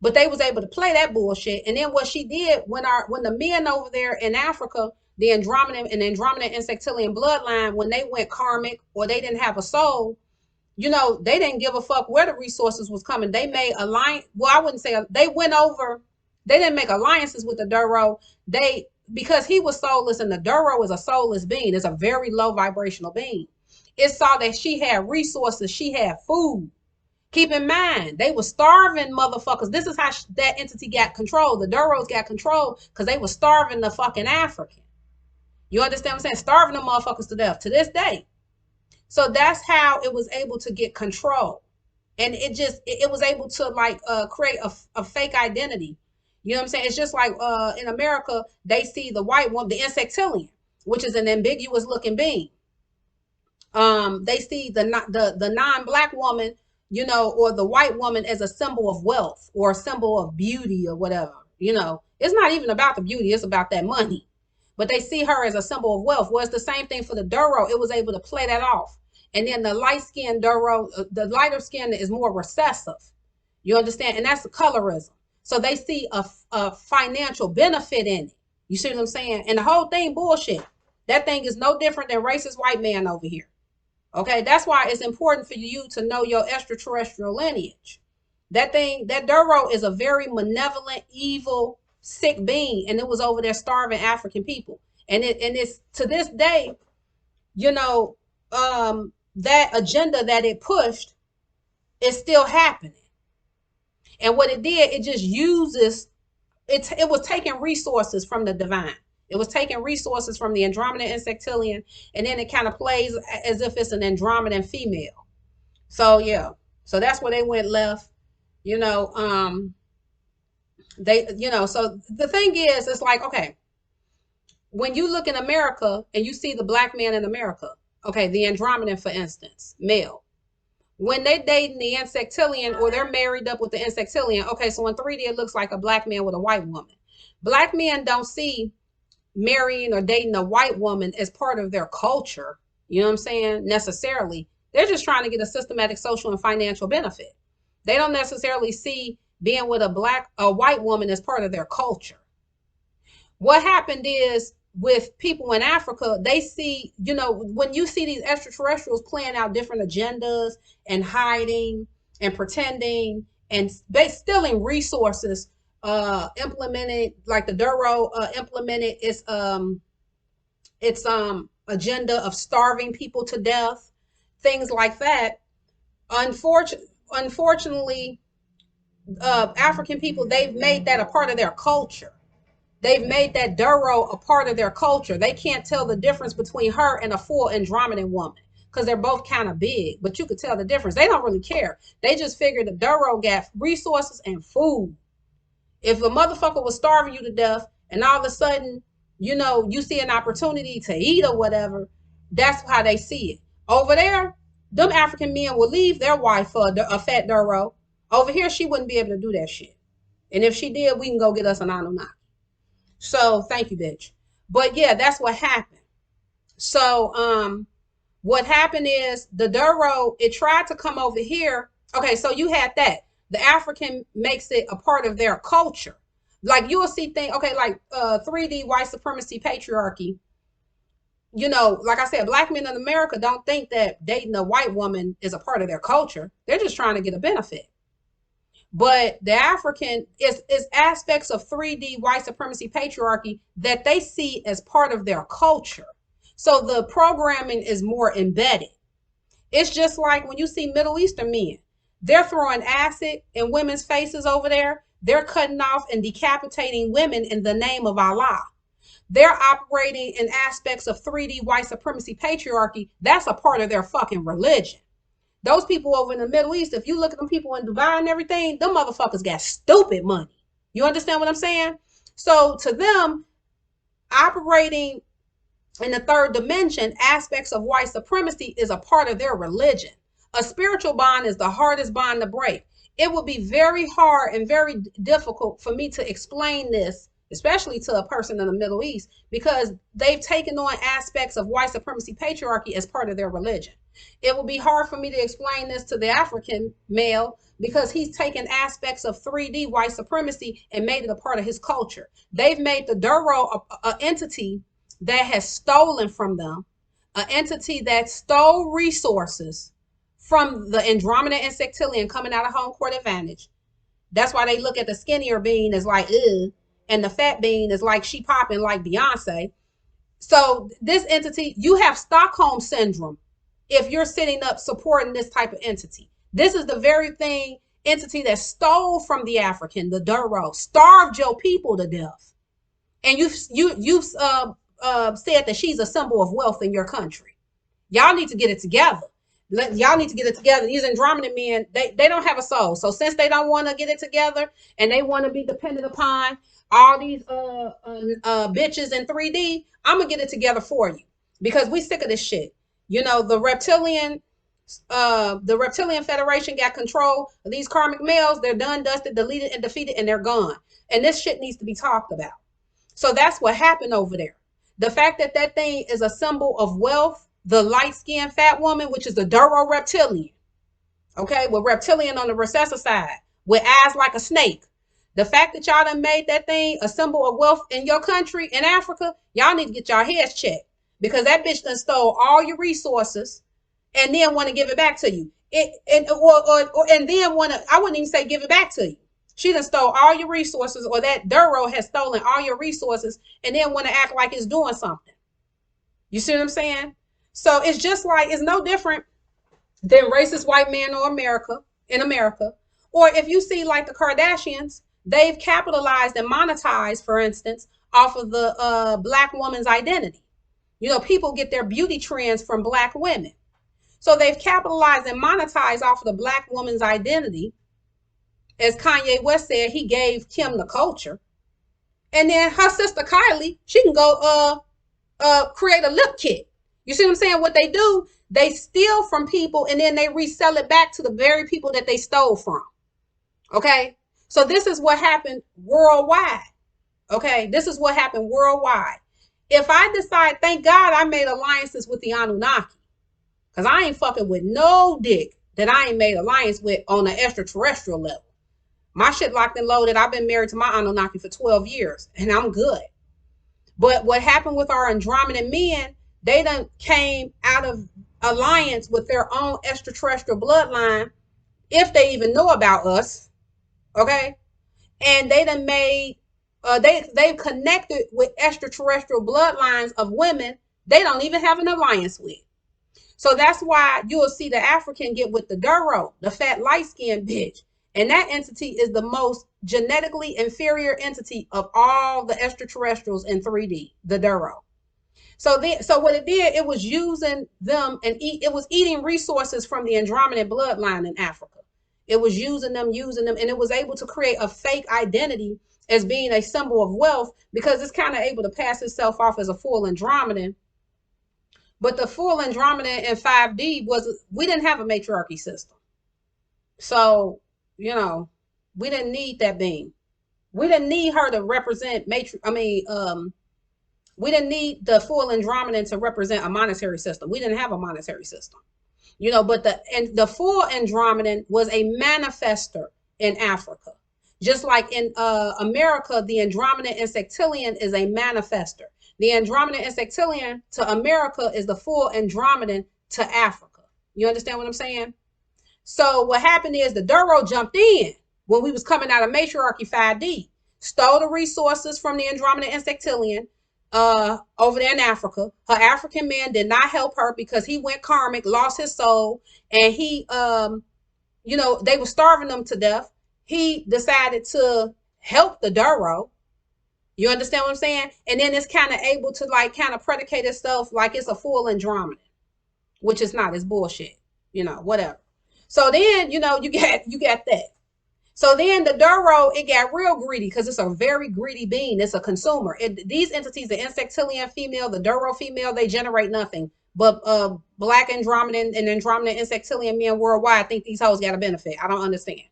But they was able to play that bullshit. And then what she did when the men over there in Africa, the Andromedan Insectilian bloodline, when they went karmic or they didn't have a soul, they didn't give a fuck where the resources was coming. They made alliance. Well, I wouldn't say they went over. They didn't make alliances with the Duro. Because he was soulless, and the Duro is a soulless being. It's a very low vibrational being. It saw that she had resources. She had food. Keep in mind, they were starving motherfuckers. This is how that entity got control. The Duros got control because they were starving the fucking African. You understand what I'm saying? Starving the motherfuckers to death to this day. So that's how it was able to get control. And it was able to create a fake identity. You know what I'm saying? It's just like in America, they see the white woman, the insectilian, which is an ambiguous looking being. They see the non-black woman, or the white woman as a symbol of wealth or a symbol of beauty or whatever. It's not even about the beauty. It's about that money. But they see her as a symbol of wealth. Well, it's the same thing for the Duro. It was able to play that off. And then the light-skinned Duro, the lighter skin is more recessive. You understand? And that's the colorism. So they see a financial benefit in it. You see what I'm saying? And the whole thing bullshit. That thing is no different than racist white man over here. Okay, that's why it's important for you to know your extraterrestrial lineage. That Duro is a very malevolent, evil, sick being, and it was over there starving African people. And it's to this day, that agenda that it pushed is still happening. And what it did, it just uses it was taking resources from the divine. It was taking resources from the Andromedan Insectilian, and then it kind of plays as if it's an Andromedan female. So yeah, so that's where they went left. So the thing is, it's like, okay, when you look in America and you see the black man in America, okay, the Andromedan, for instance, male, when they dating the Insectilian or they're married up with the Insectilian, okay, so in 3D it looks like a black man with a white woman. Black men don't see marrying or dating a white woman as part of their culture, you know what I'm saying, necessarily. They're just trying to get a systematic social and financial benefit. They don't necessarily see being with a white woman as part of their culture. What happened is, with people in Africa, they see, when you see these extraterrestrials playing out different agendas and hiding and pretending and stealing resources, implemented, like the Duro implemented its agenda of starving people to death, things like that. Unfortunately, African people, they've made that a part of their culture. They've made that Duro a part of their culture. They can't tell the difference between her and a full Andromedan woman because they're both kind of big, but you could tell the difference. They don't really care. They just figure the Duro got resources and food. If a motherfucker was starving you to death and all of a sudden, you see an opportunity to eat or whatever, that's how they see it. Over there, them African men will leave their wife for a fat Duro. Over here, she wouldn't be able to do that shit. And if she did, we can go get us an Anunnaki. So thank you, bitch. But yeah, that's what happened. So what happened is the Duro, it tried to come over here. Okay, so you had that. The African makes it a part of their culture. Like you'll see things, okay, like 3D white supremacy patriarchy. Like I said, black men in America don't think that dating a white woman is a part of their culture. They're just trying to get a benefit. But the African is aspects of 3D white supremacy patriarchy that they see as part of their culture. So the programming is more embedded. It's just like when you see Middle Eastern men, they're throwing acid in women's faces over there. They're cutting off and decapitating women in the name of Allah. They're operating in aspects of 3D white supremacy patriarchy. That's a part of their fucking religion. Those people over in the Middle East, if you look at them people in Dubai and everything, them motherfuckers got stupid money. You understand what I'm saying? So to them, operating in the third dimension, aspects of white supremacy is a part of their religion. A spiritual bond is the hardest bond to break. It would be very hard and very difficult for me to explain this, especially to a person in the Middle East, because they've taken on aspects of white supremacy patriarchy as part of their religion. It would be hard for me to explain this to the African male because he's taken aspects of 3D white supremacy and made it a part of his culture. They've made the Duro an entity that has stolen from them, an entity that stole resources from the Andromeda and Sectilian coming out of home court advantage. That's why they look at the skinnier being as like, ugh, and the fat being is like she popping like Beyonce. So this entity, you have Stockholm syndrome if you're sitting up supporting this type of entity. This is the very entity that stole from the African, the Duro, starved your people to death. And you've said that she's a symbol of wealth in your country. Y'all need to get it together. Y'all need to get it together. These Andromeda men, they don't have a soul. So since they don't want to get it together and they want to be dependent upon all these bitches in 3D, I'm gonna get it together for you because we sick of this shit. You know, the Reptilian Federation got control of these karmic males. They're done, dusted, deleted, and defeated, and they're gone. And this shit needs to be talked about. So that's what happened over there. The fact that that thing is a symbol of wealth, the light-skinned fat woman, which is the Duro Reptilian, okay, with Reptilian on the recessive side, with eyes like a snake. The fact that y'all done made that thing a symbol of wealth in your country, in Africa, y'all need to get y'all heads checked because that bitch done stole all your resources and then want to give it back to you. And then want to, I wouldn't even say give it back to you. She done stole all your resources, or that Duro has stolen all your resources and then want to act like it's doing something. You see what I'm saying? So it's just like, it's no different than racist white men in America. Or if you see like the Kardashians, they've capitalized and monetized, for instance, off of the black woman's identity. You know, people get their beauty trends from black women. So they've capitalized and monetized off of the black woman's identity. As Kanye West said, he gave Kim the culture. And then her sister Kylie, she can go create a lip kit. You see what I'm saying? What they do, they steal from people and then they resell it back to the very people that they stole from. Okay? So this is what happened worldwide. Okay? This is what happened worldwide. If I decide, thank God I made alliances with the Anunnaki. Because I ain't fucking with no dick that I ain't made alliance with on an extraterrestrial level. My shit locked and loaded. I've been married to my Anunnaki for 12 years and I'm good. But what happened with our Andromedan men, they done came out of alliance with their own extraterrestrial bloodline, if they even know about us, okay? And they done made, they've connected with extraterrestrial bloodlines of women they don't even have an alliance with. So that's why you'll see the African get with the Duro, the fat light-skinned bitch. And that entity is the most genetically inferior entity of all the extraterrestrials in 3D, the Duro. So what it did, it was using them and it was eating resources from the Andromedan bloodline in Africa. It was using them, and it was able to create a fake identity as being a symbol of wealth because it's kind of able to pass itself off as a full Andromedan. But the full Andromedan in 5D we didn't have a matriarchy system. So, you know, we didn't need that being. We didn't need her to represent we didn't need the full Andromedan to represent a monetary system. We didn't have a monetary system. You know, but the full Andromedan was a manifester in Africa. Just like in America, the Andromedan Insectilian is a manifester. The Andromedan Insectilian to America is the full Andromedan to Africa. You understand what I'm saying? So what happened is the Duro jumped in when we was coming out of matriarchy 5D, stole the resources from the Andromedan Insectilian over there in Africa. Her African man did not help her because he went karmic, lost his soul, and he, you know, they were starving them to death. He decided to help the Duro. You understand what I'm saying? And then it's kind of able to like kind of predicate itself like it's a full Andromedan, which is not. It's bullshit. You know, whatever. So then, you know, you get that. So then the Duro, it got real greedy because it's a very greedy being. It's a consumer. These entities, the Insectilian female, the Duro female, they generate nothing. But black Andromedan and Andromedan Insectilian men worldwide think these hoes got a benefit. I don't understand.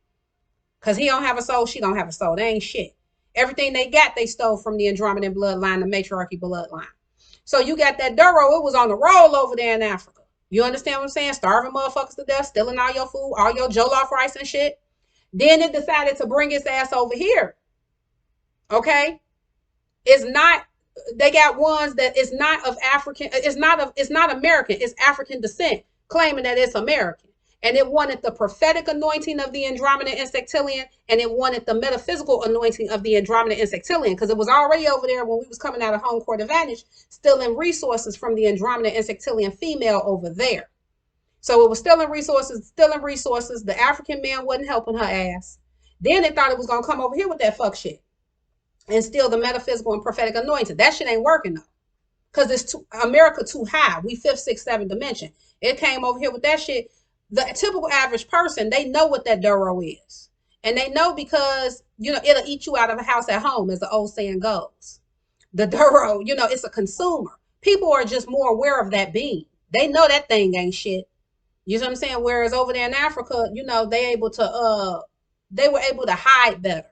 Because he don't have a soul, she don't have a soul. They ain't shit. Everything they got, they stole from the Andromedan bloodline, the matriarchy bloodline. So you got that Duro, it was on the roll over there in Africa. You understand what I'm saying? Starving motherfuckers to death, stealing all your food, all your jollof rice and shit. Then it decided to bring its ass over here. Okay? It's not, they got ones that is not of African, it's not American, it's African descent, claiming that it's American. And it wanted the prophetic anointing of the Andromedan Insectilian, and it wanted the metaphysical anointing of the Andromedan Insectilian, because it was already over there when we was coming out of home court advantage, stealing resources from the Andromedan Insectilian female over there. So it was stealing resources. The African man wasn't helping her ass. Then it thought it was going to come over here with that fuck shit and steal the metaphysical and prophetic anointing. That shit ain't working though, because it's America too high. We fifth, sixth, seventh dimension. It came over here with that shit. The typical average person, they know what that Duro is. And they know because, it'll eat you out of a house at home, as the old saying goes. The Duro, it's a consumer. People are just more aware of that being. They know that thing ain't shit. You know what I'm saying? Whereas over there in Africa, they were able to hide better,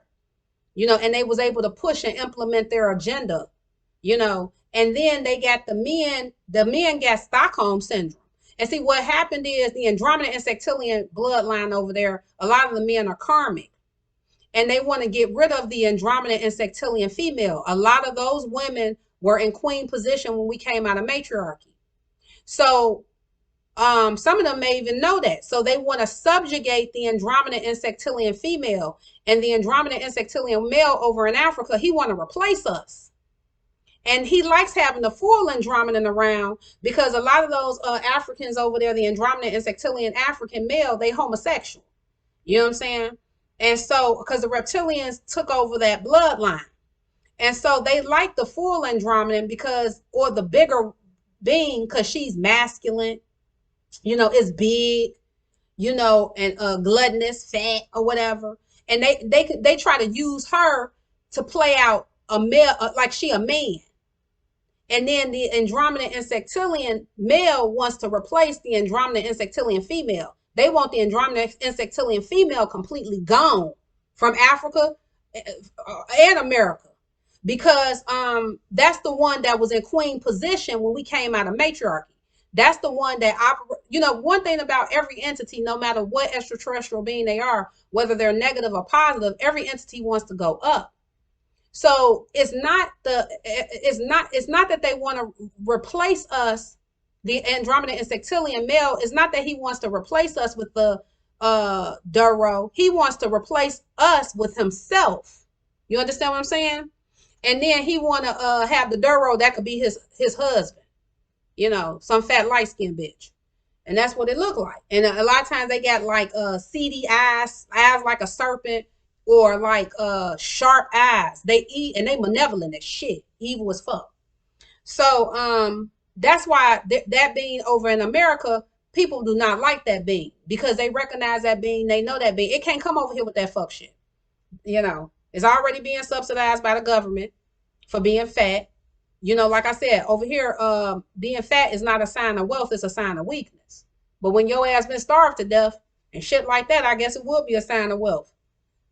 and they was able to push and implement their agenda, and then they got the men got Stockholm syndrome. And see, what happened is the Andromedan Insectilian bloodline over there, a lot of the men are karmic. And they want to get rid of the Andromedan Insectilian female. A lot of those women were in queen position when we came out of matriarchy. So some of them may even know that. So they want to subjugate the Andromedan Insectilian female. And the Andromedan Insectilian male over in Africa, he want to replace us. And he likes having the full Andromedan around, because a lot of those Africans over there, the Andromedan Insectilian African male, they homosexual. You know what I'm saying? And so, because the Reptilians took over that bloodline. And so they like the full Andromedan or the bigger being, because she's masculine, is big, and gluttonous, fat, or whatever. And they try to use her to play out a male, like she a man. And then the Andromedan Insectilian male wants to replace the Andromedan Insectilian female. They want the Andromedan Insectilian female completely gone from Africa and America, because that's the one that was in queen position when we came out of matriarchy. That's the one that one thing about every entity, no matter what extraterrestrial being they are, whether they're negative or positive, every entity wants to go up. So it's not that they want to replace us, the Andromedan Insectilian male. It's not that he wants to replace us with the Duro. He wants to replace us with himself. You understand what I'm saying? And then he want to have the Duro that could be his husband. Some fat light skinned bitch. And that's what it looked like. And a lot of times they got like seedy eyes like a serpent, or like sharp eyes. They eat, and they malevolent as shit, evil as fuck. So that's why that being over in America, people do not like that being, because they recognize that being, they know that being. It can't come over here with that fuck shit. It's already being subsidized by the government for being fat. Like I said, over here, being fat is not a sign of wealth, it's a sign of weakness. But when your ass been starved to death and shit like that, I guess it would be a sign of wealth.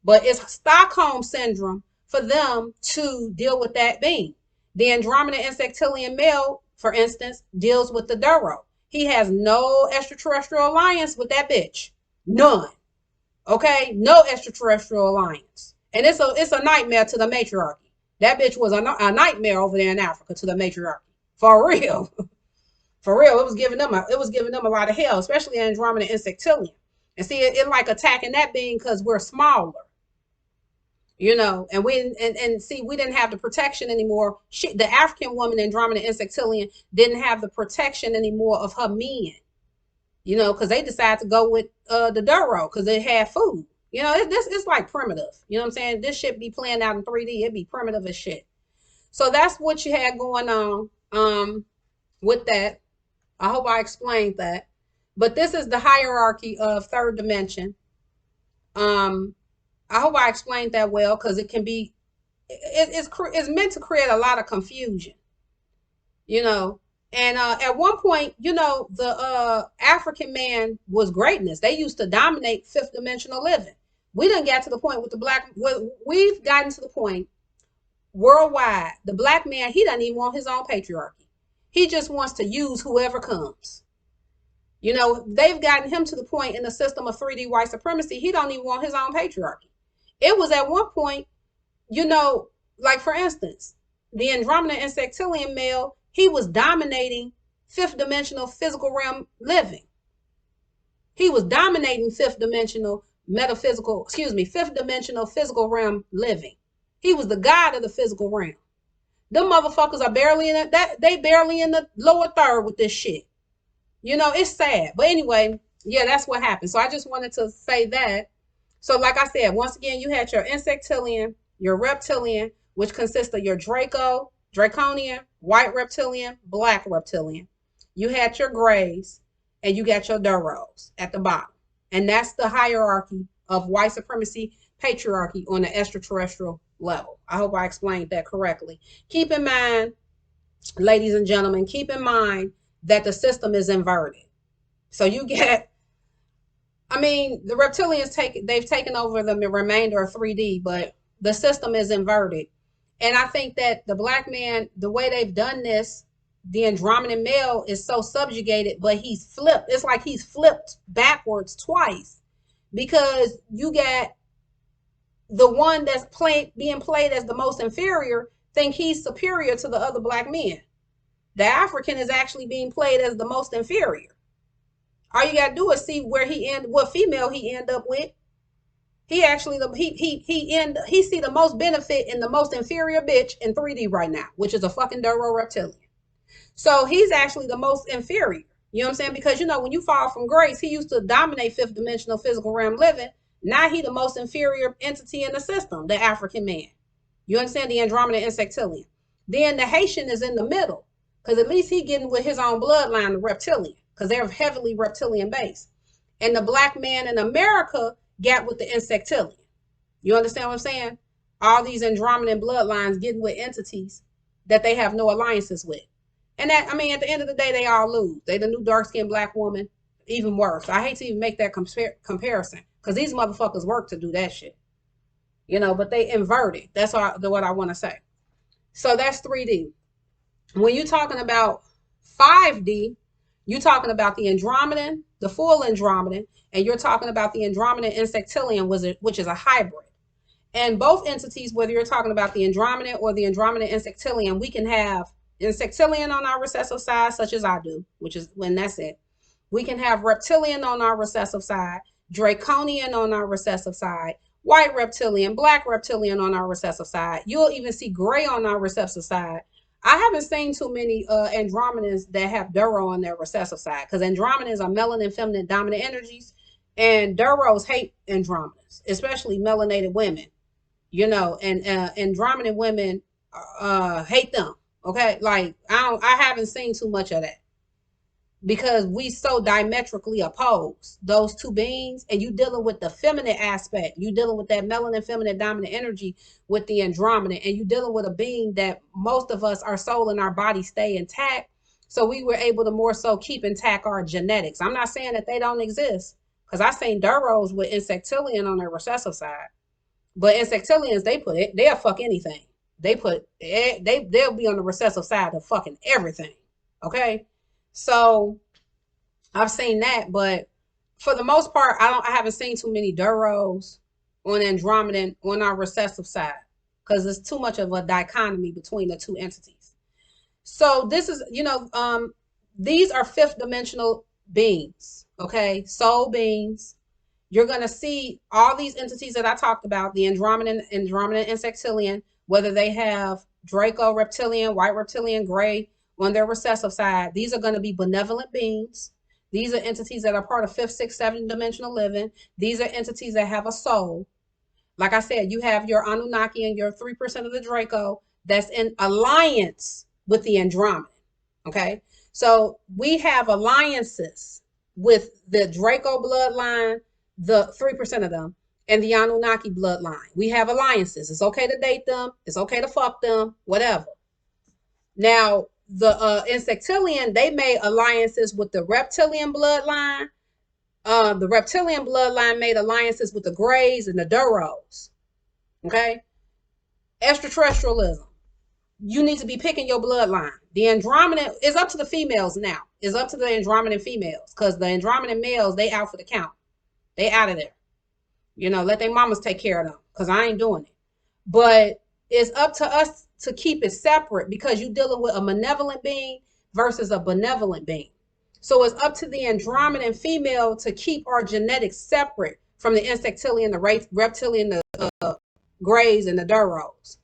But it's Stockholm syndrome for them to deal with that being. The Andromedan Insectilian male, for instance, deals with the Duro. He has no extraterrestrial alliance with that bitch. None. Okay? No extraterrestrial alliance. And it's a nightmare to the matriarchy. That bitch was a nightmare over there in Africa to the matriarchy. For real. For real. It was giving them a lot of hell, especially Andromedan Insectilian. And see, it like attacking that being because we're smaller. And we didn't have the protection anymore. The African woman, Andromedan Insectilian, didn't have the protection anymore of her men. Because they decided to go with the Duro because they had food. It's like primitive. You know what I'm saying? This shit be playing out in 3D. It'd be primitive as shit. So that's what you had going on with that. I hope I explained that. But this is the hierarchy of third dimension. I hope I explained that well, because it can be, it's meant to create a lot of confusion, And at one point, the African man was greatness. They used to dominate fifth dimensional living. We done got to the point with the black, we've gotten to the point worldwide, the black man, he doesn't even want his own patriarchy. He just wants to use whoever comes. You know, they've gotten him to the point in the system of 3D white supremacy, he don't even want his own patriarchy. It was at one point, you know, like for instance, the Andromeda Insectilian male, he was dominating fifth dimensional physical realm living. He was dominating fifth dimensional physical realm living. He was the god of the physical realm. Them motherfuckers are barely in it. They barely in the lower third with this shit. You know, it's sad. But anyway, yeah, that's what happened. So I just wanted to say that. So like I said, once again, you had your Insectilian, your Reptilian, which consists of your Draconian, white Reptilian, black Reptilian. You had your grays, and you got your Duros at the bottom. And that's the hierarchy of white supremacy, patriarchy on the extraterrestrial level. I hope I explained that correctly. Keep in mind, ladies and gentlemen, keep in mind that the system is inverted. So you get, I mean, the reptilians they've taken over the remainder of 3D, but the system is inverted. And I think that the black man, the way they've done this, the Andromedan male is so subjugated, but he's flipped. It's like he's flipped backwards twice, because you got the one that's being played as the most inferior think he's superior to the other black men. The African is actually being played as the most inferior. All you gotta do is see where what female he end up with. He actually he see the most benefit in the most inferior bitch in 3D right now, which is a fucking Duro Reptilian. So he's actually the most inferior. You know what I'm saying? Because, you know, when you fall from grace, he used to dominate fifth dimensional physical realm living. Now he the most inferior entity in the system, the African man. You understand? The Andromeda Insectilian. Then the Haitian is in the middle, because at least he getting with his own bloodline, the Reptilian, because they're heavily Reptilian based. And the black man in America got with the Insectilian. You understand what I'm saying? All these Andromedan bloodlines getting with entities that they have no alliances with. And that, I mean, at the end of the day, they all lose. They the new dark-skinned black woman, even worse. I hate to even make that comparison, because these motherfuckers work to do that shit. You know, but they inverted. That's what I want to say. So that's 3D. When you're talking about 5D, you're talking about the Andromedan, the full Andromedan, and you're talking about the Andromedan Insectilian, which is a hybrid. And both entities, whether you're talking about the Andromedan or the Andromedan Insectilian, we can have Insectilian on our recessive side, such as I do, which is when that's it. We can have Reptilian on our recessive side, Draconian on our recessive side, white Reptilian, black Reptilian on our recessive side. You'll even see gray on our recessive side. I haven't seen too many Andromedans that have Duro on their recessive side, because Andromedans are melanin, feminine, dominant energies, and Duros hate Andromedans, especially melanated women. You know, and Andromedan women hate them. Okay, like I haven't seen too much of that, because we so diametrically oppose those two beings. And you dealing with the feminine aspect, you dealing with that melanin, feminine, dominant energy with the Andromedan, and you dealing with a being that most of us, our soul and our body stay intact. So we were able to more so keep intact our genetics. I'm not saying that they don't exist, because I seen Duros with Insectilian on their recessive side, but Insectilians, they'll fuck anything. They'll be on the recessive side of fucking everything. Okay. So I've seen that, but for the most part, I haven't seen too many Duros on Andromedan on our recessive side, because there's too much of a dichotomy between the two entities. So this is, you know, these are fifth dimensional beings. Okay. Soul beings. You're going to see all these entities that I talked about, the Andromedan Insectilian, whether they have Draco Reptilian, white Reptilian, gray on their recessive side. These are going to be benevolent beings. These are entities that are part of fifth, sixth, seventh dimensional living. These are entities that have a soul. Like I said, you have your Anunnaki and your 3% of the Draco that's in alliance with the Andromedan. Okay. So we have alliances with the Draco bloodline, the 3% of them, and the Anunnaki bloodline. We have alliances. It's okay to date them. It's okay to fuck them, whatever. Now, the Insectilian, they made alliances with the Reptilian bloodline. The Reptilian bloodline made alliances with the Greys and the Duros. Okay? Extraterrestrialism. you need to be picking your bloodline. The Andromedan is up to the females now. It's up to the Andromedan females, because the Andromedan males, they out for the count. They out of there. Let their mamas take care of them, because I ain't doing it. But it's up to us to keep it separate, because you're dealing with a malevolent being versus a benevolent being. So it's up to the Andromedan female to keep our genetics separate from the Insectilian, the Reptilian, the Greys, and the Duros.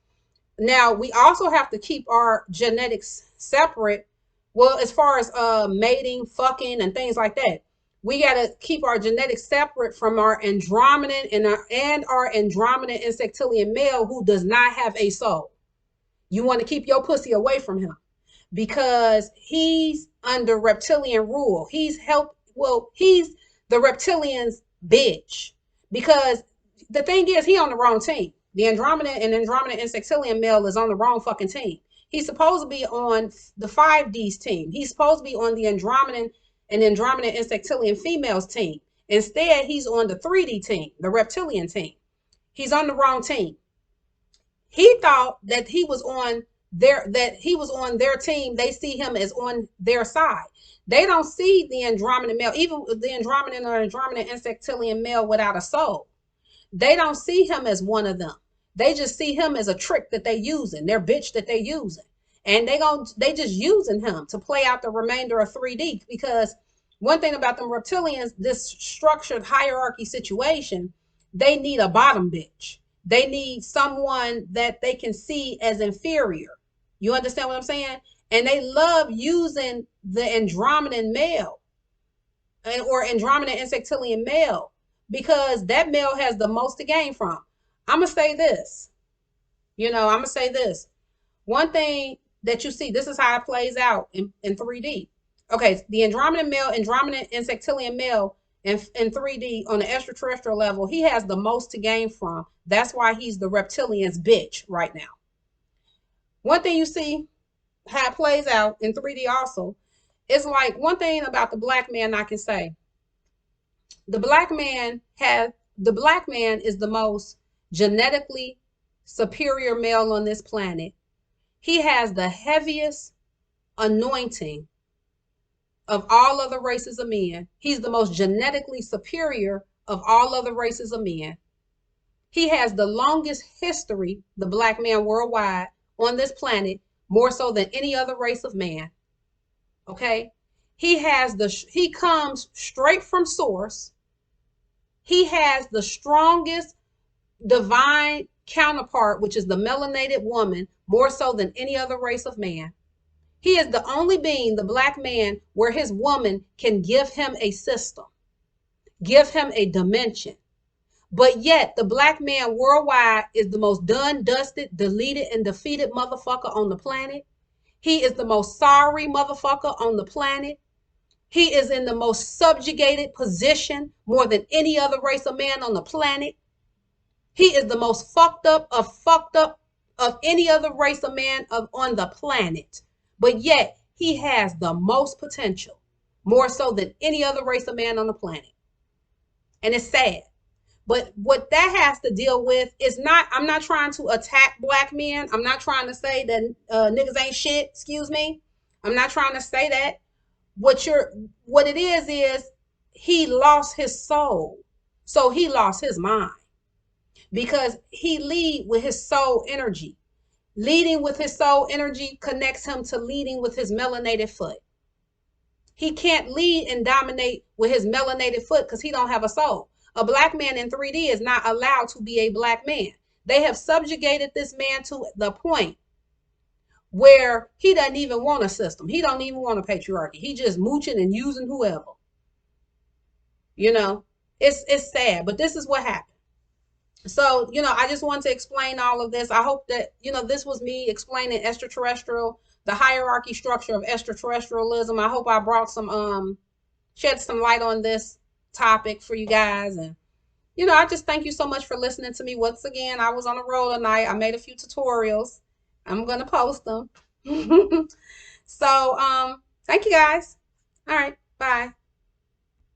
Now, we also have to keep our genetics separate. Well, as far as mating, fucking, and things like that, we got to keep our genetics separate from our Andromedan and our Andromedan Insectilian male who does not have a soul. You want to keep your pussy away from him, because he's under reptilian rule. He's the reptilians' bitch. Because the thing is, he on the wrong team. The Andromedan and Andromedan Insectilian male is on the wrong fucking team. He's supposed to be on the 5D's team. He's supposed to be on the Andromedan and Andromedan Insectilian females team. Instead, he's on the 3D team, the reptilian team. He's on the wrong team. He thought that he was on their team. They see him as on their side. They don't see the Andromedan male, even the Andromedan or Andromedan Insectilian male without a soul. They don't see him as one of them. They just see him as a trick that they using, their bitch that they using. And they just using him to play out the remainder of 3D. Because one thing about them reptilians, this structured hierarchy situation, they need a bottom bitch. They need someone that they can see as inferior. You understand what I'm saying? And they love using the Andromedan male or Andromedan Insectilian male, because that male has the most to gain from. I'm going to say this. One thing that you see, this is how it plays out in 3D. Okay, the Andromedan male, Andromedan Insectilian male in 3D on the extraterrestrial level, he has the most to gain from. That's why he's the reptilian's bitch right now. One thing you see how it plays out in 3D also, it's like one thing about the black man I can say. The black man is the most genetically superior male on this planet. He has the heaviest anointing of all other races of men. He's the most genetically superior of all other races of men. He has the longest history, the black man worldwide on this planet, more so than any other race of man. Okay? He comes straight from source. He has the strongest divine counterpart, which is the melanated woman, more so than any other race of man. He is the only being, the black man, where his woman can give him a system, give him a dimension. But yet the black man worldwide is the most done, dusted, deleted, and defeated motherfucker on the planet. He is the most sorry motherfucker on the planet. He is in the most subjugated position more than any other race of man on the planet. He is the most fucked up of any other race of man on the planet. But yet he has the most potential, more so than any other race of man on the planet. And it's sad. But what that has to deal with is I'm not trying to attack black men. I'm not trying to say that niggas ain't shit, excuse me. I'm not trying to say that. What it is he lost his soul. So he lost his mind. Because he lead with his soul energy. Leading with his soul energy connects him to leading with his melanated foot. He can't lead and dominate with his melanated foot because he don't have a soul. A black man in 3D is not allowed to be a black man. They have subjugated this man to the point where he doesn't even want a system. He don't even want a patriarchy. He just mooching and using whoever. It's sad, but this is what happened. So, I just want to explain all of this. I hope that, this was me explaining the hierarchy structure of extraterrestrialism. I hope I brought shed some light on this topic for you guys. And, I just thank you so much for listening to me. Once again, I was on a roll tonight. I made a few tutorials. I'm going to post them. So, thank you guys. All right. Bye.